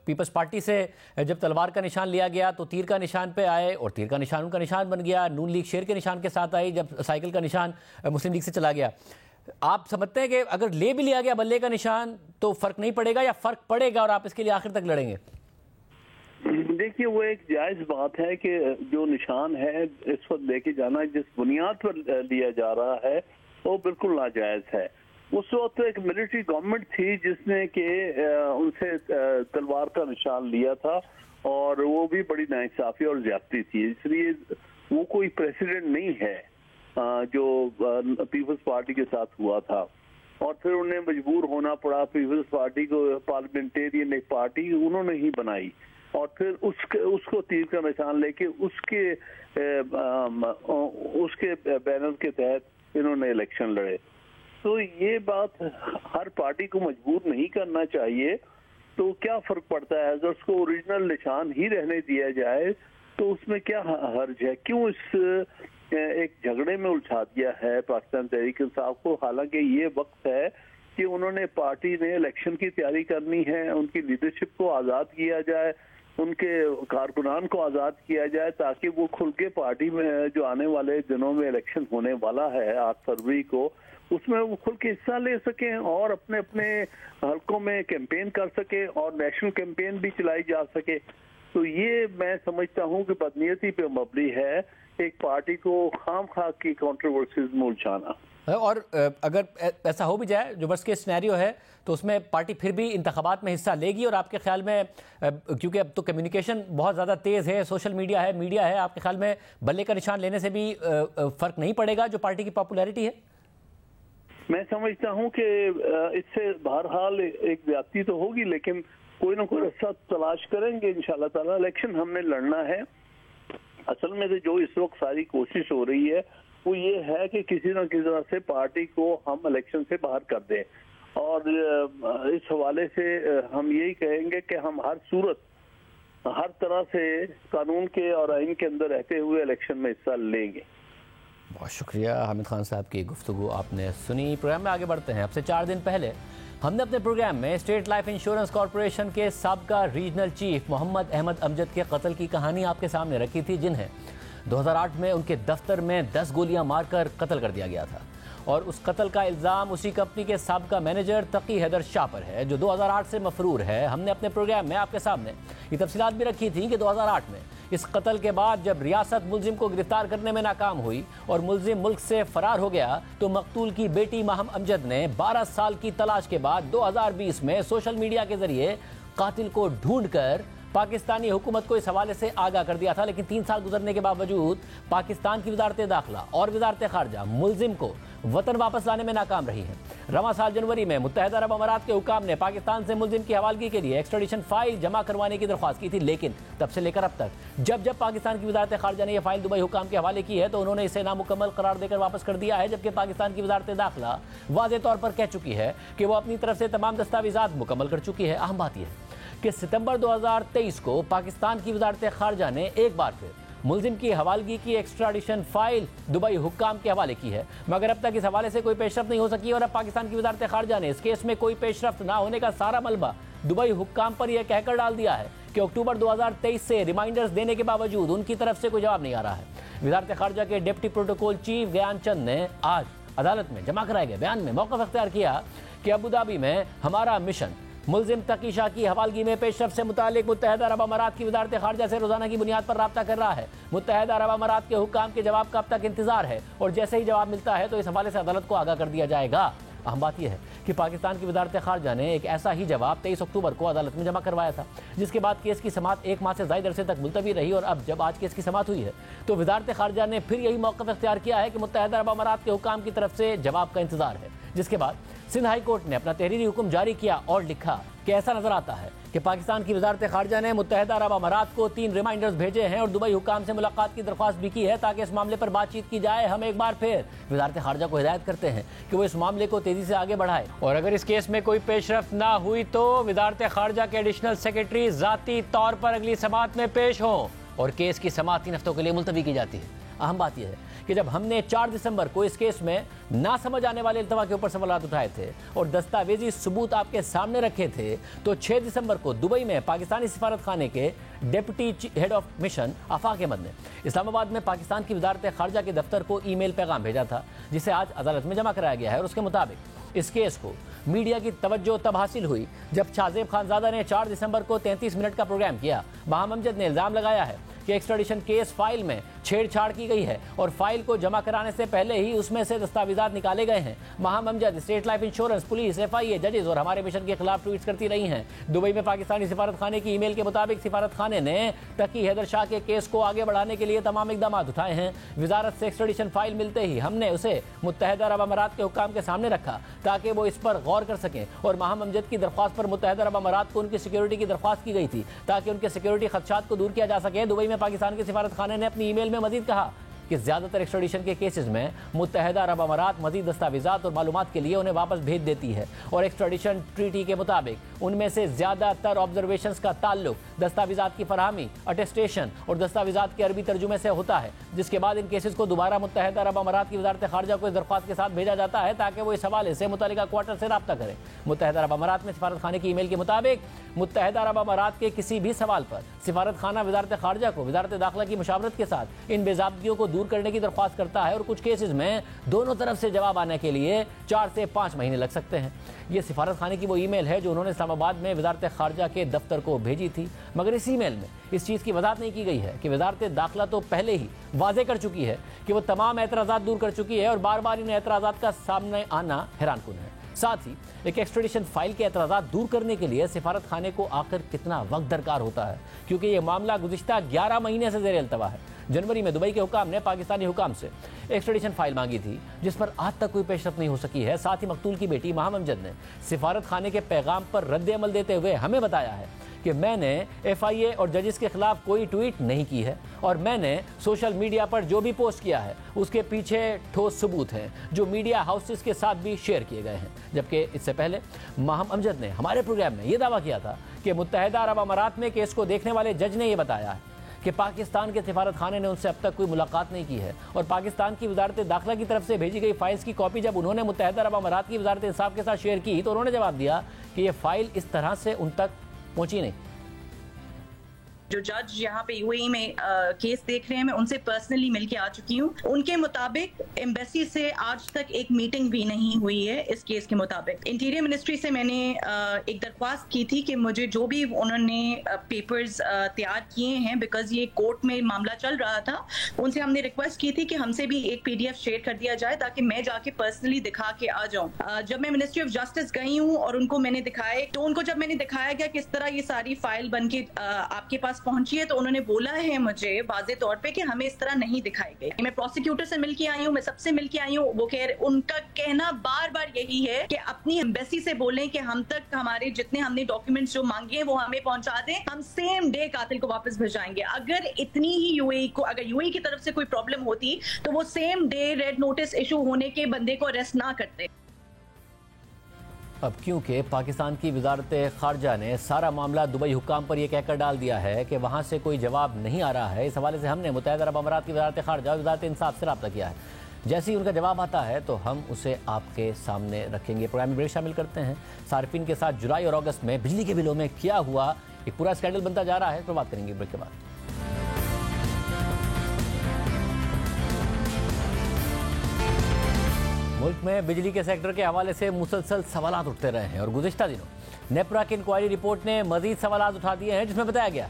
पीपल्स पार्टी से जब तलवार का निशान लिया गया तो तीर का निशान पे आए और तीर का निशान उनका निशान बन गया। नून लीग शेर के निशान के साथ आई जब साइकिल का निशान मुस्लिम लीग से चला गया। आप समझते हैं कि अगर ले भी लिया गया बल्ले का निशान तो फर्क नहीं पड़ेगा या फर्क पड़ेगा और आप इसके लिए आखिर तक लड़ेंगे? देखिए, वो एक जायज बात है कि जो निशान है इस वक्त लेके जाना जिस बुनियाद पर लिया जा रहा है वो बिल्कुल नाजायज है। उस वक्त एक मिलिट्री गवर्नमेंट थी जिसने कि उनसे तलवार का निशान लिया था और वो भी बड़ी नाइंसाफी और ज्यादती थी, इसलिए वो कोई प्रेसिडेंट नहीं है जो पीपल्स पार्टी के साथ हुआ था। और फिर उन्हें मजबूर होना पड़ा, पीपल्स पार्टी को पार्लियामेंटेरियन एक पार्टी उन्होंने ही बनाई और फिर उसको तीर का निशान लेके उसके बैनर के तहत इन्होंने इलेक्शन लड़े। तो ये बात हर पार्टी को मजबूर नहीं करना चाहिए। तो क्या फर्क पड़ता है अगर उसको ओरिजिनल निशान ही रहने दिया जाए तो उसमें क्या हर्ज है? क्यों इस एक झगड़े में उलझा दिया है पाकिस्तान तहरीक इंसाफ को? हालांकि ये वक्त है कि उन्होंने पार्टी ने इलेक्शन की तैयारी करनी है, उनकी लीडरशिप को आज़ाद किया जाए, उनके कारकुनान को आज़ाद किया जाए ताकि वो खुल के पार्टी में जो आने वाले दिनों में इलेक्शन होने वाला है 8 फरवरी को, उसमें वो खुल के हिस्सा ले सकें और अपने अपने हलकों में कैंपेन कर सके और नेशनल कैंपेन भी चलाई जा सके। तो ये मैं समझता हूँ कि बदनीयती पे मबनी है एक पार्टी को खाम-खा की कंट्रोवर्सीज में उलझाना। और अगर ऐसा हो भी जाए जो वर्स्ट केस सिनेरियो है तो उसमें पार्टी फिर भी इंतखाबात में हिस्सा लेगी और आपके ख्याल में, क्योंकि अब तो कम्युनिकेशन बहुत ज़्यादा तेज़ है, सोशल मीडिया है, मीडिया है, आपके ख्याल में बल्ले का निशान लेने से भी फ़र्क नहीं पड़ेगा जो पार्टी की पॉपुलैरिटी है? मैं समझता हूं कि इससे बहरहाल एक ज्यादती तो होगी, लेकिन कोई ना कोई रास्ता तलाश करेंगे इंशाल्लाह ताला। इलेक्शन हमने लड़ना है, असल में जो इस वक्त सारी कोशिश हो रही है वो ये है कि किसी न किसी तरह से पार्टी को हम इलेक्शन से बाहर कर दें, और इस हवाले से हम यही कहेंगे कि हम हर सूरत, हर तरह से कानून के और आइन के अंदर रहते हुए इलेक्शन में हिस्सा लेंगे। बहुत शुक्रिया हामिद खान साहब की गुफ्तगू आपने सुनी। प्रोग्राम में आगे बढ़ते हैं। अब से 4 दिन पहले हमने अपने प्रोग्राम में स्टेट लाइफ इंश्योरेंस कॉरपोरेशन के साबका रीजनल चीफ मोहम्मद अहमद अमजद के कत्ल की कहानी आपके सामने रखी थी, जिन्हें 2008 में उनके दफ्तर में 10 गोलियां मारकर कत्ल कर दिया गया था। और उस कत्ल का इल्ज़ाम उसी कंपनी के साबका मैनेजर तकी हैदर शाह पर है, जो 2008 से मफरूर है। हमने अपने प्रोग्राम में आपके सामने ये तफसीलात भी रखी थी कि 2008 में इस कत्ल के बाद जब रियासत मुलजिम को गिरफ्तार करने में नाकाम हुई और मुलजिम मुल्क से फरार हो गया, तो मकतूल की बेटी माहम अमजद ने 12 साल की तलाश के बाद 2020 में सोशल मीडिया के जरिए कातिल को ढूंढकर पाकिस्तानी हुकूमत को इस हवाले से आगाह कर दिया था। लेकिन 3 साल गुजरने के बावजूद पाकिस्तान की वजारत दाखिला और वजारत खारजा मुलजिम को वतन वापस लाने में नाकाम रही है। रवां साल जनवरी में मुत्तहिदा अरब अमारात के हुकाम ने पाकिस्तान से मुलजिम की हवालगी के लिए एक्स्ट्राडिशन फाइल जमा करवाने की दरख्वास्त की थी, लेकिन तब से लेकर अब तक जब पाकिस्तान की वजारत खारजा ने यह फाइल दुबई हुकाम के हवाले की है, तो उन्होंने इसे नामुकम्मल करार देकर वापस कर दिया है। जबकि पाकिस्तान की वजारत दाखिला वाज़ेह तौर पर कह चुकी है कि वो अपनी तरफ से तमाम दस्तावेजात मुकम्मल कर चुकी है। अहम बात यह है कि सितंबर 2023 को पाकिस्तान की वजारत खारजा ने एक बार फिर मुलजिम की हवालगी की एक्स्ट्राडिशन फाइल दुबई हुक्काम के हवाले की है, मगर अब तक इस हवाले से कोई पेशरफ्त नहीं हो सकी। और अब पाकिस्तान की वजारत खारजा ने इस केस में कोई पेशरफ्त ना होने का सारा मलबा दुबई हुक्काम पर यह कहकर डाल दिया है कि अक्टूबर 2023 से रिमाइंडर्स देने के बावजूद उनकी तरफ से कोई जवाब नहीं आ रहा है। वजारत खारजा के डिप्टी प्रोटोकॉल चीफ ज्ञान चंद ने आज अदालत में जमा कराए गए बयान में मौक़िफ़ अख्तियार किया कि अबू धाबी में हमारा मिशन मुलजिम तकी शाह की हवालगी में पेशरफ्त से मुतालिक मुत्तहिदा अरब अमारात की वजारत खारजा से रोजाना की बुनियाद पर राब्ता कर रहा है। मुत्तहिदा अरब अमारात के हुक्काम के जवाब का अब तक इंतजार है और जैसे ही जवाब मिलता है तो इस हवाले से अदालत को आगाह कर दिया जाएगा। अहम बात यह है कि पाकिस्तान की वजारत खारजा ने एक ऐसा ही जवाब 23 अक्टूबर को अदालत में जमा करवाया था, जिसके बाद केस की समाअत 1 माह से ज़ायद अरसे तक मुलतवी रही। और अब जब आज केस की समाअत हुई है तो वजारत खारजा ने फिर यही मौक़िफ़ अख्तियार किया है कि मुत्तहिदा अरब अमारात के हुक्काम की तरफ से जवाब का इंतजार है। जिसके बाद सिंध हाई कोर्ट ने अपना तहरीरी हुक्म जारी किया और लिखा कि ऐसा नजर आता है कि पाकिस्तान की वजारत खारजा ने मुत्तहिदा अरब अमारात को 3 रिमाइंडर्स भेजे हैं और दुबई हुक्काम से मुलाकात की दरख्वास्त भी की है ताकि इस मामले पर बातचीत की जाए। हम एक बार फिर वजारत खारजा को हिदायत करते हैं कि वो इस मामले को तेजी से आगे बढ़ाए और अगर इस केस में कोई पेशरफ्त ना हुई तो वजारत खारजा के एडिशनल सेक्रेटरी ज़ाती तौर पर अगली समाअत में पेश हों और केस की समाअत 3 हफ्तों के लिए मुलतवी की जाती है। अहम बात यह है कि जब हमने 4 दिसंबर को इस केस में ना समझ आने वाले इल्तवा के ऊपर सवालात उठाए थे और दस्तावेजी सबूत आपके सामने रखे थे, तो 6 दिसंबर को दुबई में पाकिस्तानी सिफारत खाने के डिप्टी हेड ऑफ मिशन आफाक अहमद ने इस्लामाबाद में पाकिस्तान की वजारत खारजा के दफ्तर को ईमेल पैगाम भेजा था, जिसे आज अदालत में जमा कराया गया है। और उसके मुताबिक इस केस को मीडिया की तवज्जो तब हासिल हुई जब शाहजेब खानजादा ने 4 दिसंबर को 33 मिनट का प्रोग्राम किया। माहम अमजद ने इल्ज़ाम लगाया है कि एक्स्ट्राडिशन केस फाइल में छेड़छाड़ की गई है और फाइल को जमा कराने से पहले ही उसमें से दस्तावेजात निकाले गए हैं। Maham Amjad state life insurance, police, FIA, जजेस और हमारे मिशन के खिलाफ ट्वीट्स करती रही हैं। दुबई में पाकिस्तानी सिफारत खाने की ईमेल के मुताबिक सिफारत खाने ने तकी हैदर शाह के केस को आगे बढ़ाने के लिए तमाम इकदाम उठाए हैं। वजारत से एक्स्ट्राडिशन फाइल मिलते ही हमने उसे मुत्तहिदा अरब अमारात के हुक्काम के सामने रखा ताकि वो इस पर गौर कर सकें और माहम अमजद की दरख्वास्त पर मुत्तहिदा अरब अमारात को उनकी सिक्योरिटी की दरख्वास्त की गई थी ताकि उनके सिक्योरिटी खदशात को दूर किया जा सके। दुबई में पाकिस्तान के सिफारत खाने ने अपनी ईमेल में मजीद कहा कि ज्यादातर एक्स्ट्राडिशन के केसेस में मुत्तहिदा अरब अमारात मजीद दस्तावेजात और मालूमात के लिए उन्हें वापस भेज देती है और एक्स्ट्राडिशन ट्रीटी के मुताबिक उनमें से ज्यादातर ऑब्जर्वेशंस का ताल्लुक दस्तावेजात की फरहमी, अटेस्टेशन और दस्तावेजात के अरबी तर्जुमे से होता है, जिसके बाद इन केसेस को दोबारा मुत्तहिदा अरब अमारात की वजारत खारजा को इस दरख्वास्त के साथ भेजा जाता है ताकि वो इस हवाले से मुतल्लिका क्वार्टर से रब्ता करें। मुत्तहिदा अरब अमारात में सिफारत खाने की ईमेल के मुताबिक मुत्तहिदा अरब अमारात के किसी भी सवाल पर सिफारत खाना वजारत खारजा को वजारत दाखिला की मुशावरत के साथ इन बेज़ाब्तियों को दूर करने की दरख्वास्त करता है और कुछ केसेस में दोनों तरफ से जवाब आने के लिए 4 से 5 महीने लग सकते हैं। ये सिफारत खाने की वो ईमेल है जो उन्होंने इस्लामाबाद में वजारत खारजा के दफ्तर को भेजी थी, मगर इस ईमेल में इस चीज़ की वजाहत नहीं की गई है कि वजारत दाखिला तो पहले ही वाज़ेह कर चुकी है कि वो तमाम एतराज़ात दूर कर चुकी है और बार बार इन एतराज़ात का सामने आना हैरानकुन है। साथ ही एक एक्स्ट्राडिशन फाइल के एतराज़ात दूर करने के लिए सिफारत खाने को आखिर कितना वक्त दरकार होता है, क्योंकि ये मामला गुज़िश्ता 11 महीने से ज़ेर अल्तवा है। जनवरी में दुबई के हुकाम ने पाकिस्तानी हुकाम से एक्स्ट्राडिशन फाइल मांगी थी जिस पर आज तक कोई पेशरफ्त नहीं हो सकी है। साथ ही मकतूल की बेटी माहम अमजद ने सिफारत खाने के पैगाम पर रद्द अमल देते हुए हमें बताया है कि मैंने FIA और जजेस के खिलाफ कोई ट्वीट नहीं की है और मैंने सोशल मीडिया पर जो भी पोस्ट किया है उसके पीछे ठोस सबूत हैं जो मीडिया हाउसेस के साथ भी शेयर किए गए हैं। जबकि इससे पहले माहम अमजद ने हमारे प्रोग्राम में यह दावा किया था कि मुत्तहिदा अरब अमारात में केस को देखने वाले जज ने यह बताया है कि पाकिस्तान के सिफारत खाने ने उनसे अब तक कोई मुलाकात नहीं की है और पाकिस्तान की वजारत दाखिला की तरफ से भेजी गई फाइल्स की कॉपी जब उन्होंने मुत्तहिदा अरब अमारात की वजारत इंसाफ के साथ शेयर की तो उन्होंने जवाब दिया कि यह फाइल इस तरह से उन तक पहुंची नहीं। जो जज यहाँ पे यूएई में केस देख रहे हैं, मैं उनसे पर्सनली मिलके आ चुकी हूँ। उनके मुताबिक एम्बेसी से आज तक एक मीटिंग भी नहीं हुई है इस केस के मुताबिक। इंटीरियर मिनिस्ट्री से मैंने एक दरख्वास्त की थी कि मुझे जो भी उन्होंने पेपर्स तैयार किए हैं, बिकॉज ये कोर्ट में मामला चल रहा था, उनसे हमने रिक्वेस्ट की थी कि हमसे भी एक PDF शेयर कर दिया जाए ताकि मैं जाके पर्सनली दिखा के आ जाऊँ। जब मैं मिनिस्ट्री ऑफ जस्टिस गई हूँ और उनको मैंने दिखाए, तो उनको जब मैंने दिखाया गया किस तरह ये सारी फाइल बन के आपके पास पहुंची है, तो उन्होंने बोला है मुझे वाज़े तौर पे कि हमें इस तरह नहीं दिखाई गई। मैं प्रोसिक्यूटर से मिलके आई हूँ, मैं सबसे मिलके आई हूँ। वो उनका कहना बार बार यही है कि अपनी एम्बेसी से बोलें कि हम तक हमारे जितने हमने डॉक्यूमेंट्स जो मांगे हैं वो हमें पहुंचा दें, हम सेम डे कातिल को वापस भिजवाएंगे। अगर इतनी ही अगर यूएई की तरफ से कोई प्रॉब्लम होती तो वो same day red notice issue होने के बंदे को अरेस्ट ना करते। अब क्योंकि पाकिस्तान की वजारत खारजा ने सारा मामला दुबई हुक्काम पर यह कहकर डाल दिया है कि वहाँ से कोई जवाब नहीं आ रहा है, इस हवाले से हमने मुत्तहिदा अरब अमारात की वजारत खारजा और वजारत इंसाफ से रब्ता किया है। जैसे ही उनका जवाब आता है तो हम उसे आपके सामने रखेंगे। प्रोग्राम में ब्रेक शामिल करते हैं। सार्फिन के साथ जुलाई और अगस्त में बिजली के बिलों में क्या हुआ, एक पूरा स्कैंडल बनता जा रहा है, तो बात करेंगे ब्रेक के बाद। मुल्क में बिजली के सेक्टर के हवाले से मुसलसल सवालात उठते रहे हैं और गुज़िश्ता दिनों नेपरा की इंक्वायरी रिपोर्ट ने मजीद सवालात उठा दिए हैं, जिसमें बताया गया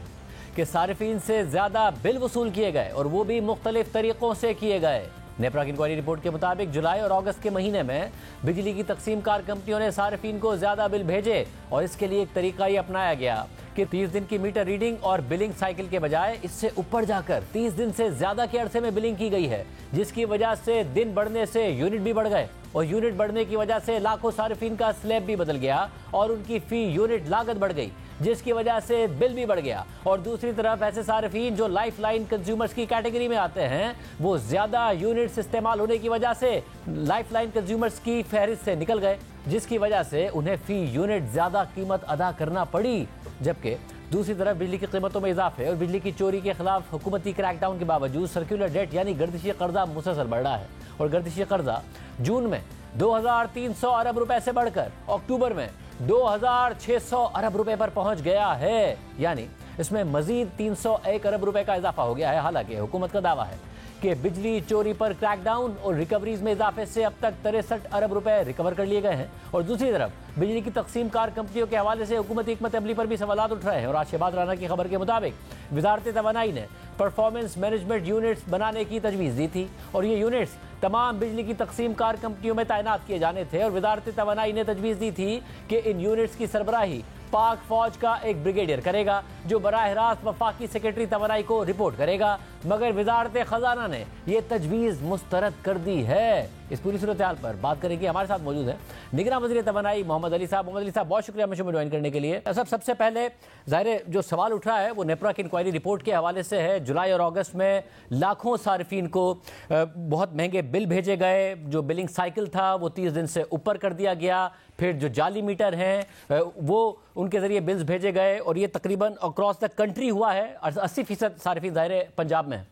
कि सारिफीन से ज़्यादा बिल वसूल किए गए और वो भी मुख्तलिफ तरीक़ों से किए गए। नेपरा की इंक्वायरी रिपोर्ट के मुताबिक जुलाई और अगस्त के महीने में बिजली की तकसीमकार कंपनियों ने सारिफीन को ज़्यादा बिल भेजे और इसके लिए एक तरीका ये अपनाया गया कि 30 दिन की मीटर रीडिंग और बिलिंग साइकिल के बजाय इससे ऊपर जाकर 30 दिन से ज़्यादा के अरसे में बिलिंग की गई है, जिसकी वजह से दिन बढ़ने से यूनिट भी बढ़ गए और यूनिट बढ़ने की वजह से लाखों सारिफीन का स्लैब भी बदल गया और उनकी फ़ी यूनिट लागत बढ़ गई, जिसकी वजह से बिल भी बढ़ गया। और दूसरी तरफ ऐसे सारिफीन जो लाइफ लाइन कंज्यूमर्स की कैटेगरी में आते हैं, वो ज़्यादा यूनिट्स इस्तेमाल होने की वजह से लाइफ लाइन कंज्यूमर्स की फहरिस्त से निकल गए, जिसकी वजह से उन्हें फ़ी यूनिट ज़्यादा कीमत अदा करना पड़ी। जबकि दूसरी तरफ बिजली की कीमतों में इजाफे और बिजली की चोरी के खिलाफ हुकूमती क्रैकडाउन के बावजूद सर्कुलर डेट यानी गर्दिशी कर्जा मुसलसल बढ़ रहा है और गर्दिशी कर्जा जून में 2300 अरब रुपए से बढ़कर अक्टूबर में 2600 अरब रुपए पर पहुंच गया है, यानी इसमें मजीद 301 अरब रुपए का इजाफा हो गया है। हालांकि हुकूमत का दावा है कि बिजली चोरी पर क्रैकडाउन और रिकवरीज में इजाफे से अब तक 63 अरब रुपए रिकवर कर लिए गए हैं और दूसरी तरफ बिजली की तकसीमकार कंपनियों के हवाले से हुकूमती हिकमत अमली पर भी सवाल उठ रहे हैं। और आज शहबाज राना की खबर के मुताबिक वजारत तवानाई ने परफॉर्मेंस मैनेजमेंट यूनिट्स बनाने की तजवीज़ दी थी और ये यूनिट्स तमाम बिजली की तकसीमकार कंपनियों में तैनात किए जाने थे और वजारत तवानाई ने तजवीज़ दी थी कि इन यूनिट्स की सरबराही पाक फौज का एक ब्रिगेडियर करेगा जो बराह रास्त वफाकी सेक्रेटरी तवानाई को रिपोर्ट करेगा, मगर वजारत खजाना ने यह तजवीज़ मुस्तरद कर दी है। इस पूरी सूरत हाल पर बात करेंगे। हमारे साथ मौजूद है निगरान वज़ीर तवानाई मोहम्मद अली साहब। मोहम्मद अली साहब, बहुत शुक्रिया मुझे ज्वाइन करने के लिए। सबसे पहले ज़ाहिर जो सवाल उठ रहा है वो नेपरा की इंक्वायरी रिपोर्ट के हवाले से है। जुलाई और अगस्त में लाखों सारिफीन को बहुत महंगे बिल भेजे गए, जो बिलिंग साइकिल था वो 30 दिन से ऊपर कर दिया गया, फिर जो जाली मीटर हैं वो उनके ज़रिए बिल्स भेजे गए और ये तकरीबन अक्रॉस द कंट्री हुआ है। 80% सारिफीन ज़ाहिर पंजाब में है।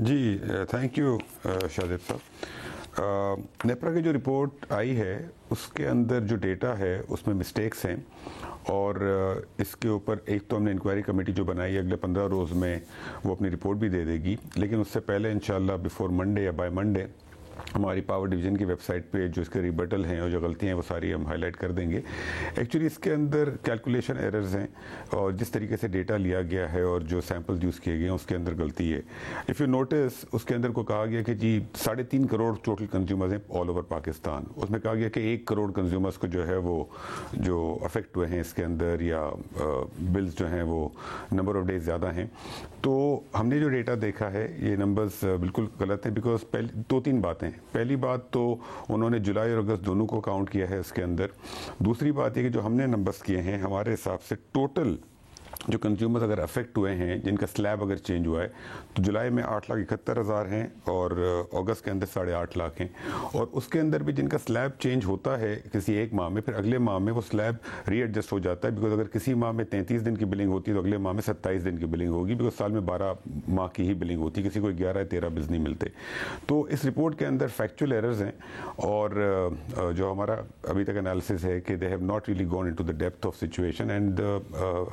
जी, थैंक यू शाहजेब साहब। नेपरा की जो रिपोर्ट आई है उसके अंदर जो डेटा है उसमें मिस्टेक्स हैं और इसके ऊपर एक तो हमने इंक्वायरी कमेटी जो बनाई है अगले 15 रोज़ में वो अपनी रिपोर्ट भी दे देगी, लेकिन उससे पहले इंशाल्लाह बिफोर मंडे या बाय मंडे हमारी पावर डिवीज़न की वेबसाइट पे जो इसके रिबटल हैं और जो गलतियाँ हैं वो सारी हम हाईलाइट कर देंगे। एक्चुअली इसके अंदर कैलकुलेशन एरर्स हैं और जिस तरीके से डेटा लिया गया है और जो सैंपल यूज़ किए गए हैं उसके अंदर गलती है। इफ़ यू नोटिस उसके अंदर को कहा गया कि जी 3.5 करोड़ टोटल कंज्यूमर्स हैं ऑल ओवर पाकिस्तान। उसमें कहा गया कि 1 करोड़ कंज्यूमर्स को जो है वो जो अफेक्ट हुए हैं इसके अंदर या बिल्स जो हैं वो नंबर ऑफ डेज ज़्यादा हैं। तो हमने जो डेटा देखा है ये नंबर्स बिल्कुल गलत हैं बिकॉज पहले 2-3 बातें हैं। पहली बात तो उन्होंने जुलाई और अगस्त दोनों को काउंट किया है इसके अंदर। दूसरी बात ये कि जो हमने नंबर्स किए हैं, हमारे हिसाब से टोटल जो कंज्यूमर्स अगर अफेक्ट हुए हैं, जिनका स्लैब अगर चेंज हुआ है, तो जुलाई में 8,71,000 हैं और अगस्त के अंदर 8.5 लाख हैं। और उसके अंदर भी जिनका स्लैब चेंज होता है किसी एक माह में, फिर अगले माह में वो स्लैब रीएडजस्ट हो जाता है। बिकॉज अगर किसी माह में 33 दिन की बिलिंग होती है तो अगले माह में 27 दिन की बिलिंग होगी, बिकॉज साल में 12 माह की ही बिलिंग होती है, किसी को 11 या 13 बिल्स नहीं मिलते। तो इस रिपोर्ट के अंदर फैक्चुअल एरर्स हैं और जो हमारा अभी तक एनालिसिस है कि they have not really gone into the depth of situation and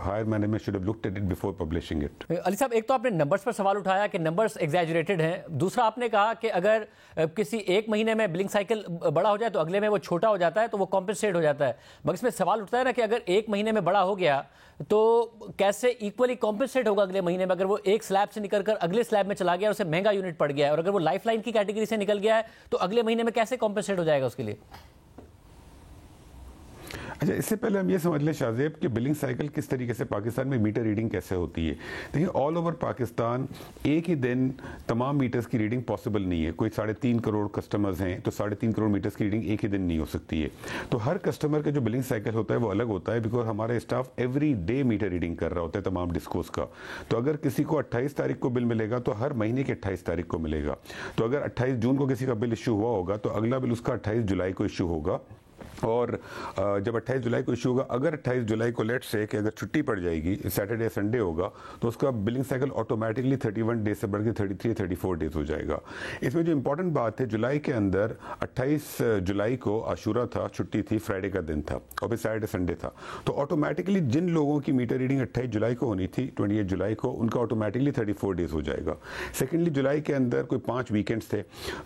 higher management should have looked at it before publishing it. Ali sahab, एक तो आपने नंबर्स पर सवाल उठाया कि नंबर्स एग्जैजरेटेड हैं, दूसरा आपने कहा कि अगर किसी एक महीने में बिलिंग साइकिल बड़ा हो जाए तो अगले में वो छोटा हो जाता है, तो वो कॉम्पेंसेट हो जाता है। मगर इसमें सवाल उठता है ना कि अगर एक महीने में बड़ा हो गया तो कैसे इक्वली कॉम्पेंसेट होगा अगले महीने में? अगर वो एक स्लैब से निकलकर अगले स्लैब में चला गया और उसे महंगा यूनिट पड़ गया है, और अगर वो लाइफलाइन की कैटेगरी से निकल गया है तो अगले महीने में कैसे कॉम्पेंसेट हो जाएगा उसके लिए? अच्छा, इससे पहले हम ये समझ लें शाहजेब कि बिलिंग साइकिल किस तरीके से पाकिस्तान में मीटर रीडिंग कैसे होती है। देखिए, ऑल ओवर पाकिस्तान एक ही दिन तमाम मीटर्स की रीडिंग पॉसिबल नहीं है। कोई 3.5 करोड़ कस्टमर्स हैं तो 3.5 करोड़ मीटर्स की रीडिंग एक ही दिन नहीं हो सकती है। तो हर कस्टमर का जो बिलिंग साइकिल होता है वो अलग होता है, बिकॉज हमारा staff every day meter reading कर रहा होता है तमाम डिस्कोस का। तो अगर किसी को 28 तारीख को बिल मिलेगा तो हर महीने की 28 तारीख को मिलेगा। तो अगर 28 जून को किसी का बिल इश्यू हुआ होगा तो अगला बिल उसका 28 जुलाई को इश्यू होगा। और जब 28 जुलाई को इश्यू होगा, अगर 28 जुलाई को लेट से कि अगर छुट्टी पड़ जाएगी, सैटरडे संडे होगा, तो उसका बिलिंग साइकिल ऑटोमेटिकली 31 डेज से बढ़ के 33 34 डेज हो जाएगा। इसमें जो इंपॉर्टेंट बात है, जुलाई के अंदर 28 जुलाई को आशूरा था, छुट्टी थी, फ्राइडे का दिन था और फिर सैटरडे संडे था। तो ऑटोमेटिकली जिन लोगों की मीटर रीडिंग 28 जुलाई को होनी थी, 28 जुलाई को, उनका ऑटोमेटिकली 34 डेज हो जाएगा। सेकेंडली, जुलाई के अंदर कोई 5 वीकेंड्स थे।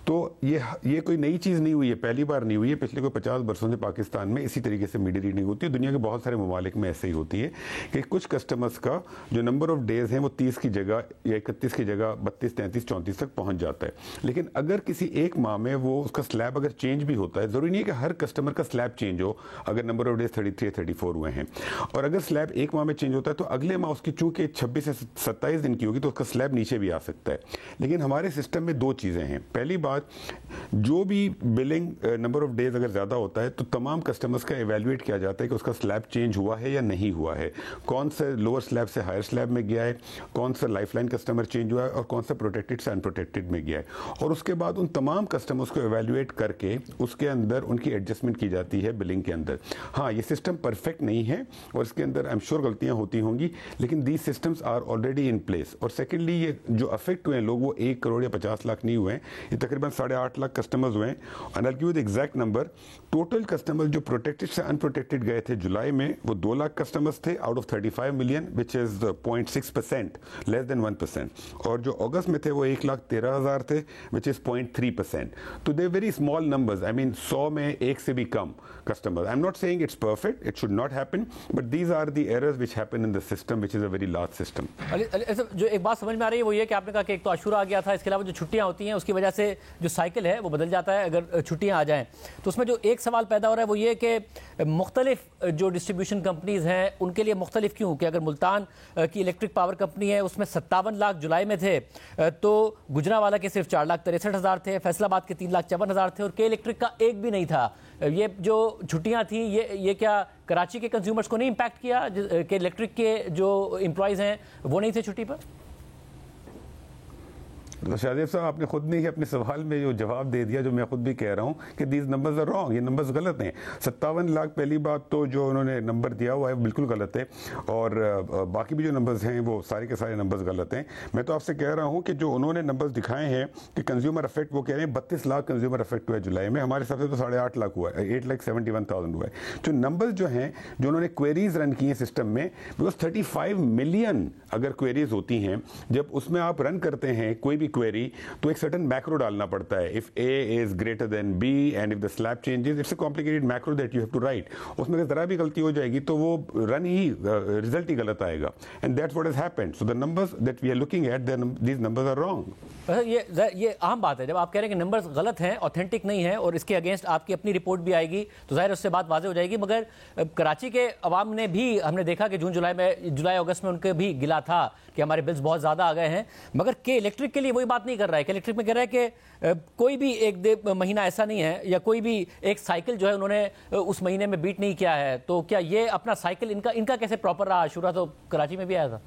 तो ये कोई नई चीज़ नहीं हुई है, पहली बार नहीं हुई है। पिछले कोई 50 वर्षों से पाकिस्तान में इसी तरीके से मीटर रीडिंग होती है। दुनिया के बहुत सारे ममालिक में ऐसे ही होती है कि कुछ कस्टमर्स का जो नंबर ऑफ डेज हैं वो 30 की जगह या 31 की जगह 32, 33, 34 तक पहुंच जाता है। लेकिन अगर किसी एक माह में वो उसका स्लैब अगर चेंज भी होता है, जरूरी नहीं है कि हर कस्टमर का स्लैब चेंज हो। अगर नंबर ऑफ डेज 33 34 हुए हैं और अगर स्लैब एक माह में चेंज होता है तो अगले माह उसकी चूंकि 26 से 27 दिन की होगी तो उसका स्लैब नीचे भी आ सकता है। लेकिन हमारे सिस्टम में 2 चीजें हैं। पहली बात, जो भी बिलिंग नंबर ऑफ डेज अगर ज्यादा होता है तो तमाम कस्टमर्स का इवैल्यूएट किया जाता है कि उसका स्लैब चेंज हुआ है या नहीं हुआ है, कौन सा लोअर स्लैब से हायर स्लैब में गया है, कौन सा लाइफलाइन कस्टमर चेंज हुआ है और कौन सा प्रोटेक्टेड से अनप्रोटेक्टेड में गया है। और उसके बाद उन तमाम कस्टमर्स को इवैल्यूएट करके उसके अंदर उनकी एडजस्टमेंट की जाती है बिलिंग के अंदर। हाँ, ये सिस्टम परफेक्ट नहीं है और इसके अंदर आई एम श्योर गलतियां होती होंगी, लेकिन these systems are already in place. और सेकेंडली, ये जो अफेक्ट हुए हैं लोग, वो 1 करोड़ या 50 लाख नहीं हुए हैं, ये तकरीबन 8.5 लाख कस्टमर्स हुए हैं। And I give you the exact number. Total customer जो प्रोटेक्टेड से अनप्रोटेक्टेड गए थे जुलाई में, वो 2 लाख कस्टमर्स थे out of 35 million, which is 0.6%, less than 1%। और जो अगस्त में थे वो 1,13,000 थे, विच इज 0.3%। तो they very small numbers. I mean 100 में 1 से भी कम customers. I am not saying it's perfect, it should not happen, but these are the errors which happen in the system, which is a very large system. जो एक बात समझ में आ रही है वो ये कि आपने कहा कि एक तो आशूरा आ गया था, इसके अलावा जो छुट्टियां होती हैं उसकी वजह से जो साइकिल है वो बदल जाता है अगर छुट्टियां आ जाएं। तो उसमें जो एक सवाल पैदा हो रहा है वो ये कि मुख्तलिफ जो डिस्ट्रीब्यूशन कंपनीज हैं उनके लिए मुख्तलिफ क्यों? कि अगर मुल्तान की इलेक्ट्रिक पावर कंपनी है उसमें 57 लाख जुलाई में थे, तो गुजरावाला के सिर्फ 4,63,000 थे, फैसलाबाद के 3,54,000 थे और के इलेक्ट्रिक का एक भी नहीं था। ये जो छुट्टियां थी ये क्या कराची के कंज्यूमर्स को नहीं इम्पैक्ट किया? कि इलेक्ट्रिक के जो एम्प्लॉयज़ हैं वो नहीं थे छुट्टी पर? तो शाहजेब साहब, आपने खुद ने ही अपने सवाल में जो जवाब दे दिया, जो मैं खुद भी कह रहा हूँ कि दीज नंबर्स आर रॉन्ग, ये नंबर्स गलत हैं। 57 लाख पहली बात तो जो उन्होंने नंबर दिया हुआ है बिल्कुल गलत है, और बाकी भी जो नंबर्स हैं वो सारे के सारे नंबर्स गलत हैं। मैं तो आपसे कह रहा हूँ कि जो उन्होंने नंबर्स दिखाए हैं कि कंज्यूमर अफेक्ट, वो कह रहे हैं 32 लाख कंज्यूमर अफेक्ट हुआ है जुलाई में। हमारे हिसाब से तो 8.5 लाख हुआ है, 8,71,000 हुआ है। जो नंबर्स जो हैं, जो उन्होंने क्वेरीज रन की हैं सिस्टम में, बिकॉज 35 मिलियन अगर क्वेरीज होती हैं, जब उसमें आप रन करते हैं कोई भी क्वेरी तो एक सर्टेन मैक्रो डालना पड़ता है। If A is greater than B and if the slab changes, it's a complicated macro that you have to write. उसमें अगर जरा भी गलती हो जाएगी तो वो रन ही रिजल्ट ही गलत आएगा, and that's what has happened. So the numbers that we are looking at, these numbers are wrong. ये आम बात है, जब आप कह रहे हैं कि नंबर्स गलत हैं, ऑथेंटिक नहीं है और इसके अगेंस्ट आपकी अपनी रिपोर्ट भी आएगी तो जाहिर उससे बात वाज़ेह हो जाएगी। मगर कराची के अवाम ने भी, हमने देखा कि जुलाई अगस्त में उनके भी गिला था कि हमारे बिल्स बहुत ज़्यादा आ गए हैं, मगर के इलेक्ट्रिक के लिए वही बात नहीं कर रहा है। इलेक्ट्रिक में कह रहा है कि कोई भी एक महीना ऐसा नहीं है या कोई भी एक साइकिल जो है उन्होंने उस महीने में बीट नहीं किया है। तो क्या ये अपना साइकिल इनका कैसे प्रॉपर रहा? आशूरा तो कराची में भी आया था।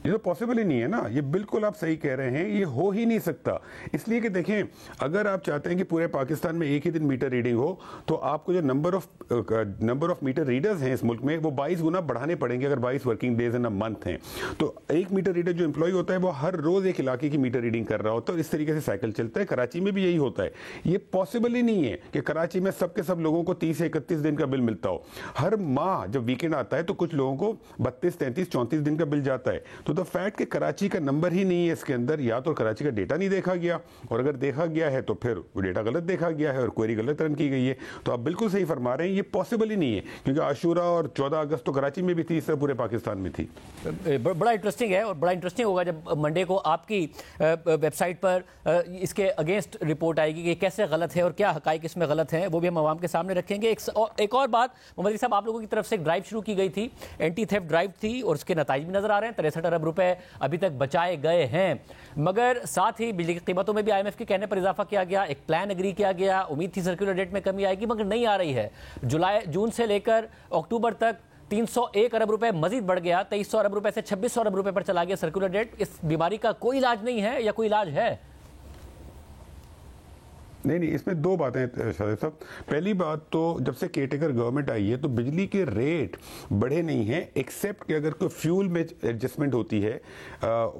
ये तो पॉसिबल ही नहीं है ना, ये बिल्कुल आप सही कह रहे हैं, ये हो ही नहीं सकता। इसलिए कि देखें, अगर आप चाहते हैं कि पूरे पाकिस्तान में एक ही दिन मीटर रीडिंग हो तो आपको जो नंबर ऑफ मीटर रीडर्स हैं इस मुल्क में वो 22 गुना बढ़ाने पड़ेंगे। अगर 22 working days in a month हैं तो एक मीटर रीडर जो एम्प्लॉय होता है वो हर रोज एक इलाके की मीटर रीडिंग कर रहा होता है और इस तरीके से साइकिल चलता है। कराची में भी यही होता है। ये पॉसिबल ही नहीं है कि कराची में सबके सब लोगों को 30 से 31 दिन का बिल मिलता हो। हर माह जब वीकेंड आता है तो कुछ लोगों को 32, 33, 34 दिन का बिल जाता है। तो द फैक्ट कि कराची का नंबर ही नहीं है इसके अंदर, या तो कराची का डेटा नहीं देखा गया, और अगर देखा गया है तो फिर वो डेटा गलत देखा गया है और क्वेरी गलत रन की गई है। तो आप बिल्कुल सही फरमा रहे हैं, ये पॉसिबल ही नहीं है, क्योंकि आशूरा और 14 अगस्त तो कराची में भी थी, इस तरह पूरे पाकिस्तान में थी। बड़ा इंटरेस्टिंग है और बड़ा इंटरेस्टिंग होगा जब मंडे को आपकी वेबसाइट पर इसके अगेंस्ट रिपोर्ट आएगी कि कैसे गलत है और क्या हकाइक इसमें गलत है, वो भी हम आवाम के सामने रखेंगे। एक और बात मोहम्मद अली साहब, आप लोगों की तरफ से एक ड्राइव शुरू की गई थी, एंटी थेफ्ट ड्राइव थी, और उसके नतीजे भी नजर आ रहे हैं। 63 अरब रुपए अभी तक बचाए गए हैं, मगर साथ ही बिजली की कीमतों में भी IMF के कहने पर इजाफा किया गया, एक प्लान एग्री किया गया, उम्मीद थी सर्कुलर रेट में कमी आएगी, मगर नहीं आ रही है। जून से लेकर अक्टूबर तक 301 अरब रुपए मजीद बढ़ गया, 2300 अरब रुपए से 2600 अरब रुपए पर चला गया सर्कुलर रेट। इस बीमारी का कोई इलाज नहीं है या कोई इलाज है? नहीं, इसमें दो बातें शाहिद साहब। पहली बात तो जब से केटेगर गवर्नमेंट आई है तो बिजली के रेट बढ़े नहीं हैं, एक्सेप्ट कि अगर कोई फ्यूल में एडजस्टमेंट होती है,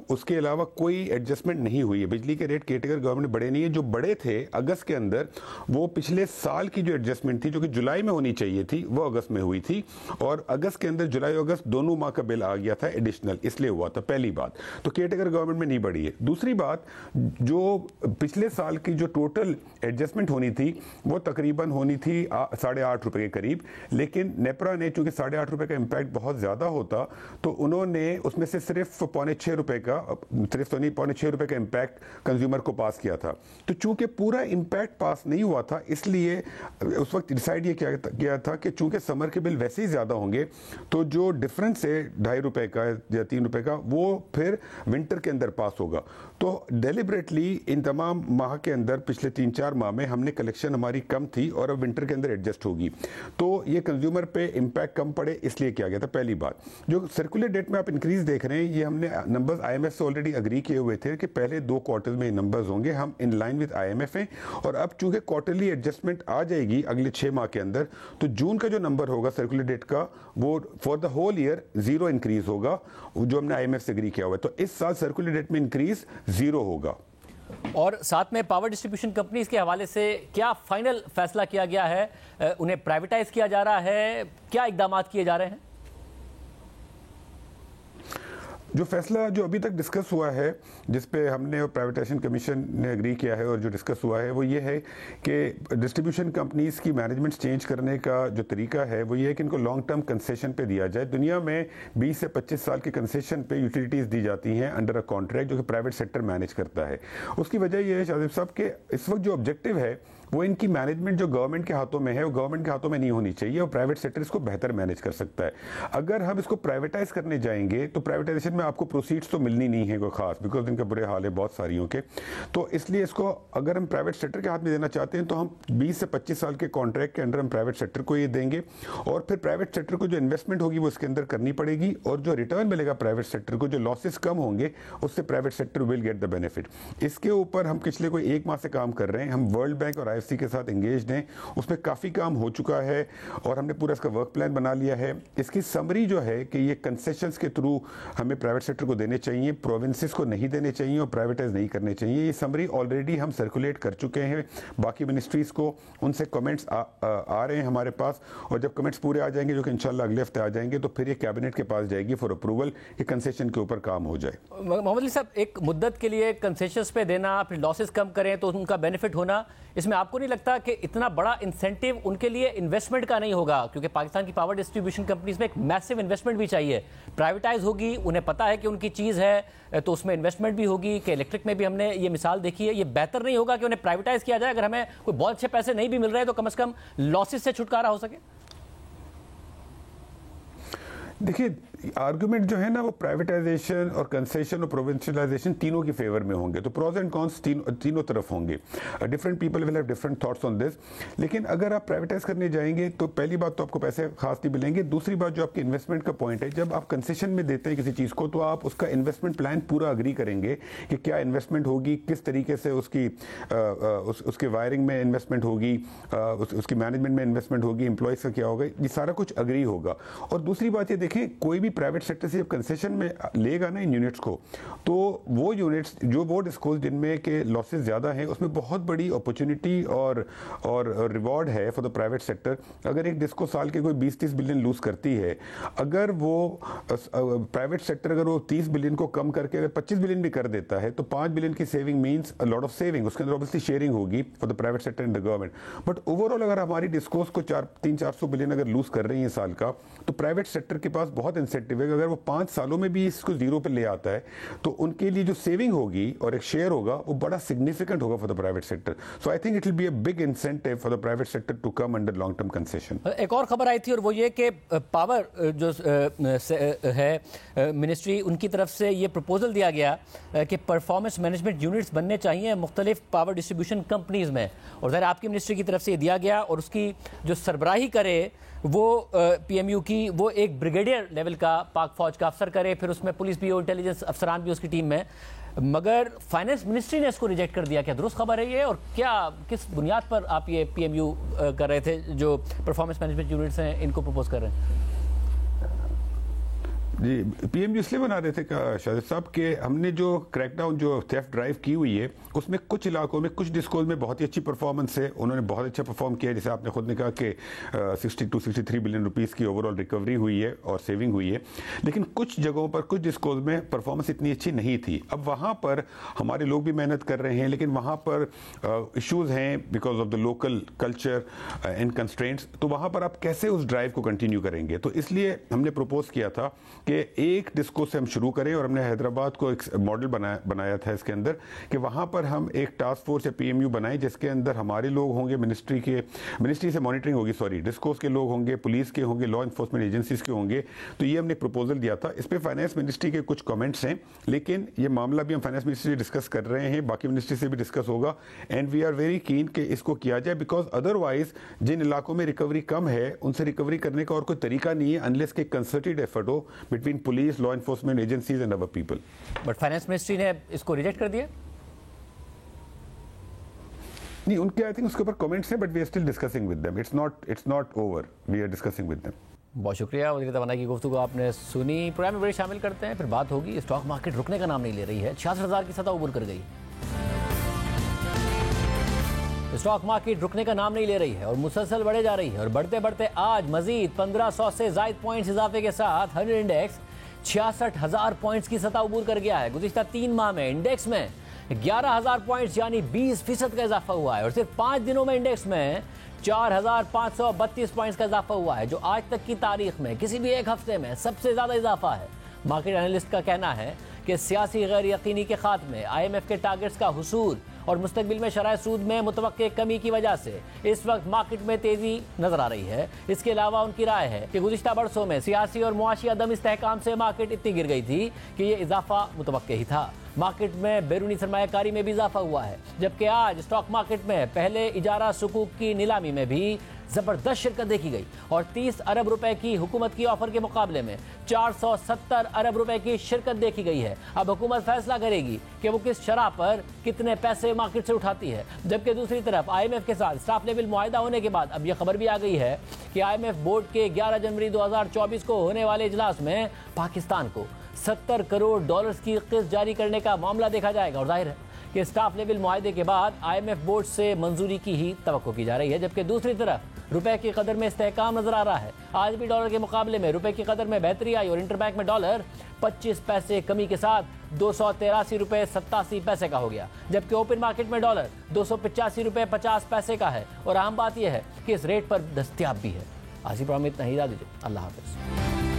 उसके अलावा कोई एडजस्टमेंट नहीं हुई है। बिजली के रेट केटेगर गवर्नमेंट बढ़े नहीं है। जो बढ़े थे अगस्त के अंदर, वो पिछले साल की जो एडजस्टमेंट थी जो कि जुलाई में होनी चाहिए थी, वो अगस्त में हुई थी, और अगस्त के अंदर जुलाई और अगस्त दोनों माह का बिल आ गया था एडिशनल, इसलिए हुआ था। पहली बात तो केटेगर गवर्नमेंट में नहीं बढ़ी है। दूसरी बात, जो पिछले साल की जो टोटल एडजस्टमेंट होनी थी वो तकरीबन होनी थी 8.5 रुपए के करीब, लेकिन नेपरा ने चूंकि 8.5 रुपए का इंपैक्ट बहुत ज्यादा होता तो उन्होंने उसमें से सिर्फ 5.25 रुपए का, सिर्फ तो नहीं 5.25 रुपए का इंपैक्ट कंज्यूमर को पास किया था। तो चूंकि पूरा इंपैक्ट पास नहीं हुआ था, इसलिए उस वक्त डिसाइड ये किया था कि चूंकि समर के बिल वैसे ही ज्यादा होंगे तो जो डिफरेंस है 2.5 रुपए का या 3 रुपए का, वो फिर विंटर के अंदर पास होगा। तो डेलिबरेटली इन तमाम माह के अंदर पिछले 3-4 माह में हमने कलेक्शन हमारी कम थी और अब विंटर के अंदर एडजस्ट होगी, तो ये कंज्यूमर पे इंपैक्ट कम पड़े इसलिए किया गया था। पहली बात, जो सर्कुलर डेट में आप इंक्रीज देख रहे हैं, ये हमने नंबर्स IMF से ऑलरेडी अग्री किए हुए थे कि पहले 2 क्वार्टर में नंबर्स होंगे, हम इन लाइन विद IMF हैं, और अब चूंकि क्वार्टरली एडजस्टमेंट आ जाएगी अगले 6 माह के अंदर, तो जून का जो नंबर होगा सर्कुलर डेट का वो for the whole year 0 increase होगा, जो हमने IMF से अग्री किया हुआ है। तो इस साल सर्कुलर डेट में इंक्रीज 0 होगा। और साथ में पावर डिस्ट्रीब्यूशन कंपनीज के हवाले से क्या फाइनल फैसला किया गया है? उन्हें प्राइवेटाइज किया जा रहा है? क्या इकदाम किए जा रहे हैं? जो फैसला जो अभी तक डिस्कस हुआ है, जिस पे हमने और प्राइवेटाइजेशन कमीशन ने एग्री किया है और जो डिस्कस हुआ है, वो ये है कि डिस्ट्रीब्यूशन कंपनीज की मैनेजमेंट चेंज करने का जो तरीका है वो ये है कि इनको लॉन्ग टर्म कंसेशन पे दिया जाए। दुनिया में 20 से 25 साल के कंसेशन पे यूटिलिटीज दी जाती हैं अंडर अ कॉन्ट्रैक्ट, जो कि प्राइवेट सेक्टर मैनेज करता है। उसकी वजह यह है शाहिद साहब कि इस वक्त जो ऑब्जेक्टिव है वो इनकी मैनेजमेंट जो गवर्नमेंट के हाथों में है वो गवर्नमेंट के हाथों में नहीं होनी चाहिए, और प्राइवेट सेक्टर इसको बेहतर मैनेज कर सकता है। अगर हम इसको प्राइवेटाइज करने जाएंगे तो प्राइवेटाइजेशन में आपको प्रोसीड्स तो मिलनी नहीं है कोई खास, बिकॉज इनका बुरे हाल है बहुत सारियों के। तो इसलिए इसको अगर हम प्राइवेट सेक्टर के हाथ में देना चाहते हैं तो हम 20 से 25 साल के कॉन्ट्रैक्ट के अंदर हम प्राइवेट सेक्टर को ये देंगे, और फिर प्राइवेट सेक्टर को जो इन्वेस्टमेंट होगी वो इसके अंदर करनी पड़ेगी, और जो रिटर्न मिलेगा प्राइवेट सेक्टर को, जो लॉसेस कम होंगे, उससे private sector will get the benefit. इसके ऊपर हम पिछले कोई 1 माह से काम कर रहे हैं। हम वर्ल्ड बैंक और IFC के साथ एंगेज हैं, उसमें काफी काम हो चुका है और हमने पूरा इसका वर्क प्लान बना लिया है। इसकी समरी जो है कि ये कंसेशंस के थ्रू हमें प्राइवेट सेक्टर को देने चाहिए, प्रोविंसेस को नहीं देने चाहिए और प्राइवेटाइज नहीं करने चाहिए। ये समरी ऑलरेडी हम सर्कुलेट कर चुके हैं बाकी मिनिस्ट्रीज को, उनसे कमेंट्स आ रहे हैं हमारे पास, और जब कमेंट्स पूरे आ जाएंगे, जो कि इंशाल्लाह अगले हफ्ते आ जाएंगे, तो फिर ये कैबिनेट के पास जाएगी फॉर अप्रूवल कि कंसेशन के ऊपर काम हो जाए। मोहम्मद अली साहब, एक मुद्दत के लिए कंसेशंस पे देना, फिर लॉसेस कम करें तो उनका बेनिफिट होना, इसमें आपको नहीं लगता कि इतना बड़ा इंसेंटिव उनके लिए इन्वेस्टमेंट का नहीं होगा? क्योंकि पाकिस्तान की पावर डिस्ट्रीब्यूशन कंपनीज में एक मैसिव इन्वेस्टमेंट भी चाहिए। प्राइवेटाइज होगी, उन्हें पता है कि उनकी चीज़ है तो उसमें इन्वेस्टमेंट भी होगी, कि इलेक्ट्रिक में भी हमने ये मिसाल देखी है। ये बेहतर नहीं होगा कि उन्हें प्राइवेटाइज किया जाए? अगर हमें कोई बहुत अच्छे पैसे नहीं भी मिल रहे तो कम से कम लॉसेस से छुटकारा हो सके। देखिए, आर्गुमेंट जो है ना वो प्राइवेटाइजेशन और कंसेशन और प्रोविंशियलाइजेशन तीनों की फेवर में होंगे, तो प्रोज एंड कॉन्स तीनों तरफ होंगे। Different people will have different thoughts on this. लेकिन अगर आप प्राइवेटाइज करने जाएंगे तो पहली बात तो आपको पैसे खास नहीं मिलेंगे, दूसरी बात जो आपकी इन्वेस्टमेंट का पॉइंट है, जब आप कंसेशन में देते हैं किसी चीज़ को तो आप उसका इन्वेस्टमेंट प्लान पूरा अग्री करेंगे कि क्या इन्वेस्टमेंट होगी, किस तरीके से उसके वायरिंग में इन्वेस्टमेंट होगी, उसकी मैनेजमेंट में इन्वेस्टमेंट होगी, एम्प्लॉयज़ का क्या होगा, ये सारा कुछ अग्री होगा। और दूसरी बात ये देखें, कोई भी प्राइवेट सेक्टर से जब कंसेशन में लेगा ना इन यूनिट्स को, तो वो यूनिट्स जो वो डिस्कोज जिनमें के लॉसेस ज़्यादा हैं उसमें बहुत बड़ी अपॉर्चुनिटी और रिवॉर्ड है फॉर द प्राइवेट सेक्टर। अगर एक डिस्को साल के कोई 20-30 बिलियन लूज करती है, अगर वो प्राइवेट सेक्टर अगर वो 30 बिलियन को कम करके अगर 25 बिलियन भी कर देता है तो 5 बिलियन की saving means a lot of saving. उसके अंदर ऑब्वियसली शेयरिंग होगी for the private sector and the government. But overall अगर हमारी डिस्कोज को 300-400 बिलियन अगर लूज कर रही है साल का, तो प्राइवेट सेक्टर के पास बहुत इंसेंटिव है। अगर वो 5 सालों में भी इसको जीरो पे ले आता है तो उनके लिए जो सेविंग होगी और एक शेयर होगा वो बड़ा सिग्निफिकेंट होगा for the private sector. So I think it will be a big incentive for the private sector to come under long term concession. एक और खबर आई थी और वो ये कि पावर जो है मिनिस्ट्री, उनकी तरफ से ये प्रपोजल दिया गया कि परफॉर्मेंस मैनेजमेंट यूनिट्स बनने चाहिए मुख्तलिफ पावर डिस्ट्रीब्यूशन कंपनीज में, और ज़रा आपकी मिनिस्ट्री की तरफ से दिया गया और उसकी जो सरबराही करे वो पीएमयू की वो एक ब्रिगेडियर लेवल का पाक फौज का अफसर करे, फिर उसमें पुलिस भी हो, इंटेलिजेंस अफसरान भी उसकी टीम में। मगर फाइनेंस मिनिस्ट्री ने इसको रिजेक्ट कर दिया। क्या दुरुस्त खबर है ये, और क्या किस बुनियाद पर आप ये पीएमयू कर रहे थे जो परफॉर्मेंस मैनेजमेंट यूनिट्स हैं इनको प्रपोज कर रहे हैं? जी, पीएमयू इसलिए बना रहे थे शाहिद साहब कि हमने जो क्रैकडाउन जो थेफ्ट ड्राइव की हुई है उसमें कुछ इलाकों में, कुछ डिस्कोज में बहुत ही अच्छी परफॉर्मेंस है, उन्होंने बहुत अच्छा परफॉर्म किया। जैसे आपने खुद ने कहा कि 62-63 बिलियन रुपीस की ओवरऑल रिकवरी हुई है और सेविंग हुई है। लेकिन कुछ जगहों पर, कुछ डिस्कोज में परफॉर्मेंस इतनी अच्छी नहीं थी। अब वहाँ पर हमारे लोग भी मेहनत कर रहे हैं, लेकिन वहाँ पर इश्यूज हैं because of the local culture and constraints. तो वहाँ पर आप कैसे उस ड्राइव को कंटिन्यू करेंगे? तो इसलिए हमने प्रपोज किया था कि एक डिस्को से हम शुरू करें, और हमने हैदराबाद को एक मॉडल बनाया था इसके अंदर कि वहां पर हम एक टास्क फोर्स या पीएमयू बनाए जिसके अंदर हमारे लोग होंगे, मिनिस्ट्री से मॉनिटरिंग होगी, सॉरी, डिस्कोस के लोग होंगे, पुलिस के होंगे, लॉ एनफोर्समेंट एजेंसीज के होंगे। तो ये हमने एक प्रपोजल दिया था। इस पर फाइनेंस मिनिस्ट्री के कुछ कमेंट्स हैं, लेकिन ये मामला भी हम फाइनेंस मिनिस्ट्री से डिस्कस कर रहे हैं, बाकी मिनिस्ट्री से भी डिस्कस होगा, and we are very keen कि इसको किया जाए, बिकॉज अदरवाइज जिन इलाकों में रिकवरी कम है उनसे रिकवरी करने का और कोई तरीका नहीं है अनलेस के कंसर्टेड एफर्ट हो between police, law enforcement agencies and other people. But finance ministry ने इसको रिजेक्ट कर दिया। नहीं, उनके आई थिंक उसके ऊपर कमेंट्स हैं, but we are still discussing with them. It's not over, we are discussing with them. बहुत शुक्रिया वज़ीर तवानाई की गुफ्तगू आपने सुनी। प्रोग्राम में बड़े शामिल करते हैं, फिर बात होगी। स्टॉक मार्केट रुकने का नाम नहीं ले रही है, 66,000 की सतह उबूर कर गई। स्टॉक मार्केट रुकने का नाम नहीं ले रही है और मुसलसल बढ़े जा रही है, और बढ़ते बढ़ते आज मजीद 1500 से ज़ायद पॉइंट्स इजाफे के साथ 100 इंडेक्स 66,000 पॉइंट्स की सतह उबूर कर गया है। गुज़िश्ता 3 माह में इंडेक्स में 11,000 पॉइंट्स यानी 20% का इजाफा हुआ है, और सिर्फ 5 दिनों में इंडेक्स में 4,532 पॉइंट्स का इजाफा हुआ है, जो आज तक की तारीख में किसी भी एक हफ्ते में सबसे ज़्यादा इजाफा है। मार्केट एनालिस्ट का कहना है कि सियासी गैर यकीनी के खात्मे, IMF के टारगेट्स का हुसूल और मुस्तकबिल में शरह सूद में मुतवक्के कमी की वजह से इस वक्त मार्केट में तेजी नजर आ रही है। इसके अलावा उनकी राय है कि गुज़िश्ता बरसों में सियासी और मुआशी अदम इस्तेहकाम से मार्केट इतनी गिर गई थी कि ये इजाफा मुतवक्के ही था। मार्केट में बैरूनी सरमायाकारी में भी इजाफा हुआ है, जबकि आज स्टॉक मार्केट में पहले इजारा सुकूक की नीलामी में भी जबरदस्त शिरकत देखी गई, और 30 अरब रुपए की हुकूमत की ऑफर के मुकाबले में 470 अरब रुपए की शिरकत देखी गई है। अब हुकूमत फैसला करेगी कि वो किस शरह पर कितने पैसे मार्केट से उठाती है। जबकि दूसरी तरफ IMF के साथ स्टाफ लेवल मुआहिदा होने के बाद अब यह खबर भी आ गई है कि IMF बोर्ड के 11 जनवरी 2024 को होने वाले इजलास में पाकिस्तान को $70 करोड़ की किस्त जारी करने का मामला देखा जाएगा, और जाहिर है कि स्टाफ लेवल मुआहिदे के बाद IMF बोर्ड से मंजूरी की ही तवक्को की जा रही है। जबकि दूसरी तरफ रुपए की कदर में इस्तेहकाम नजर आ रहा है। आज भी डॉलर के मुकाबले में रुपए की कदर में बेहतरी आई, और इंटरबैंक में डॉलर 25 पैसे कमी के साथ 283 रुपए 87 पैसे का हो गया, जबकि ओपन मार्केट में डॉलर 285 रुपए 50 पैसे का है। और अहम बात यह है कि इस रेट पर दस्तयाब भी है। आज ही प्रोग्राम में इतना ही, इजाज़त दीजिए, अल्लाह हाफ़िज़।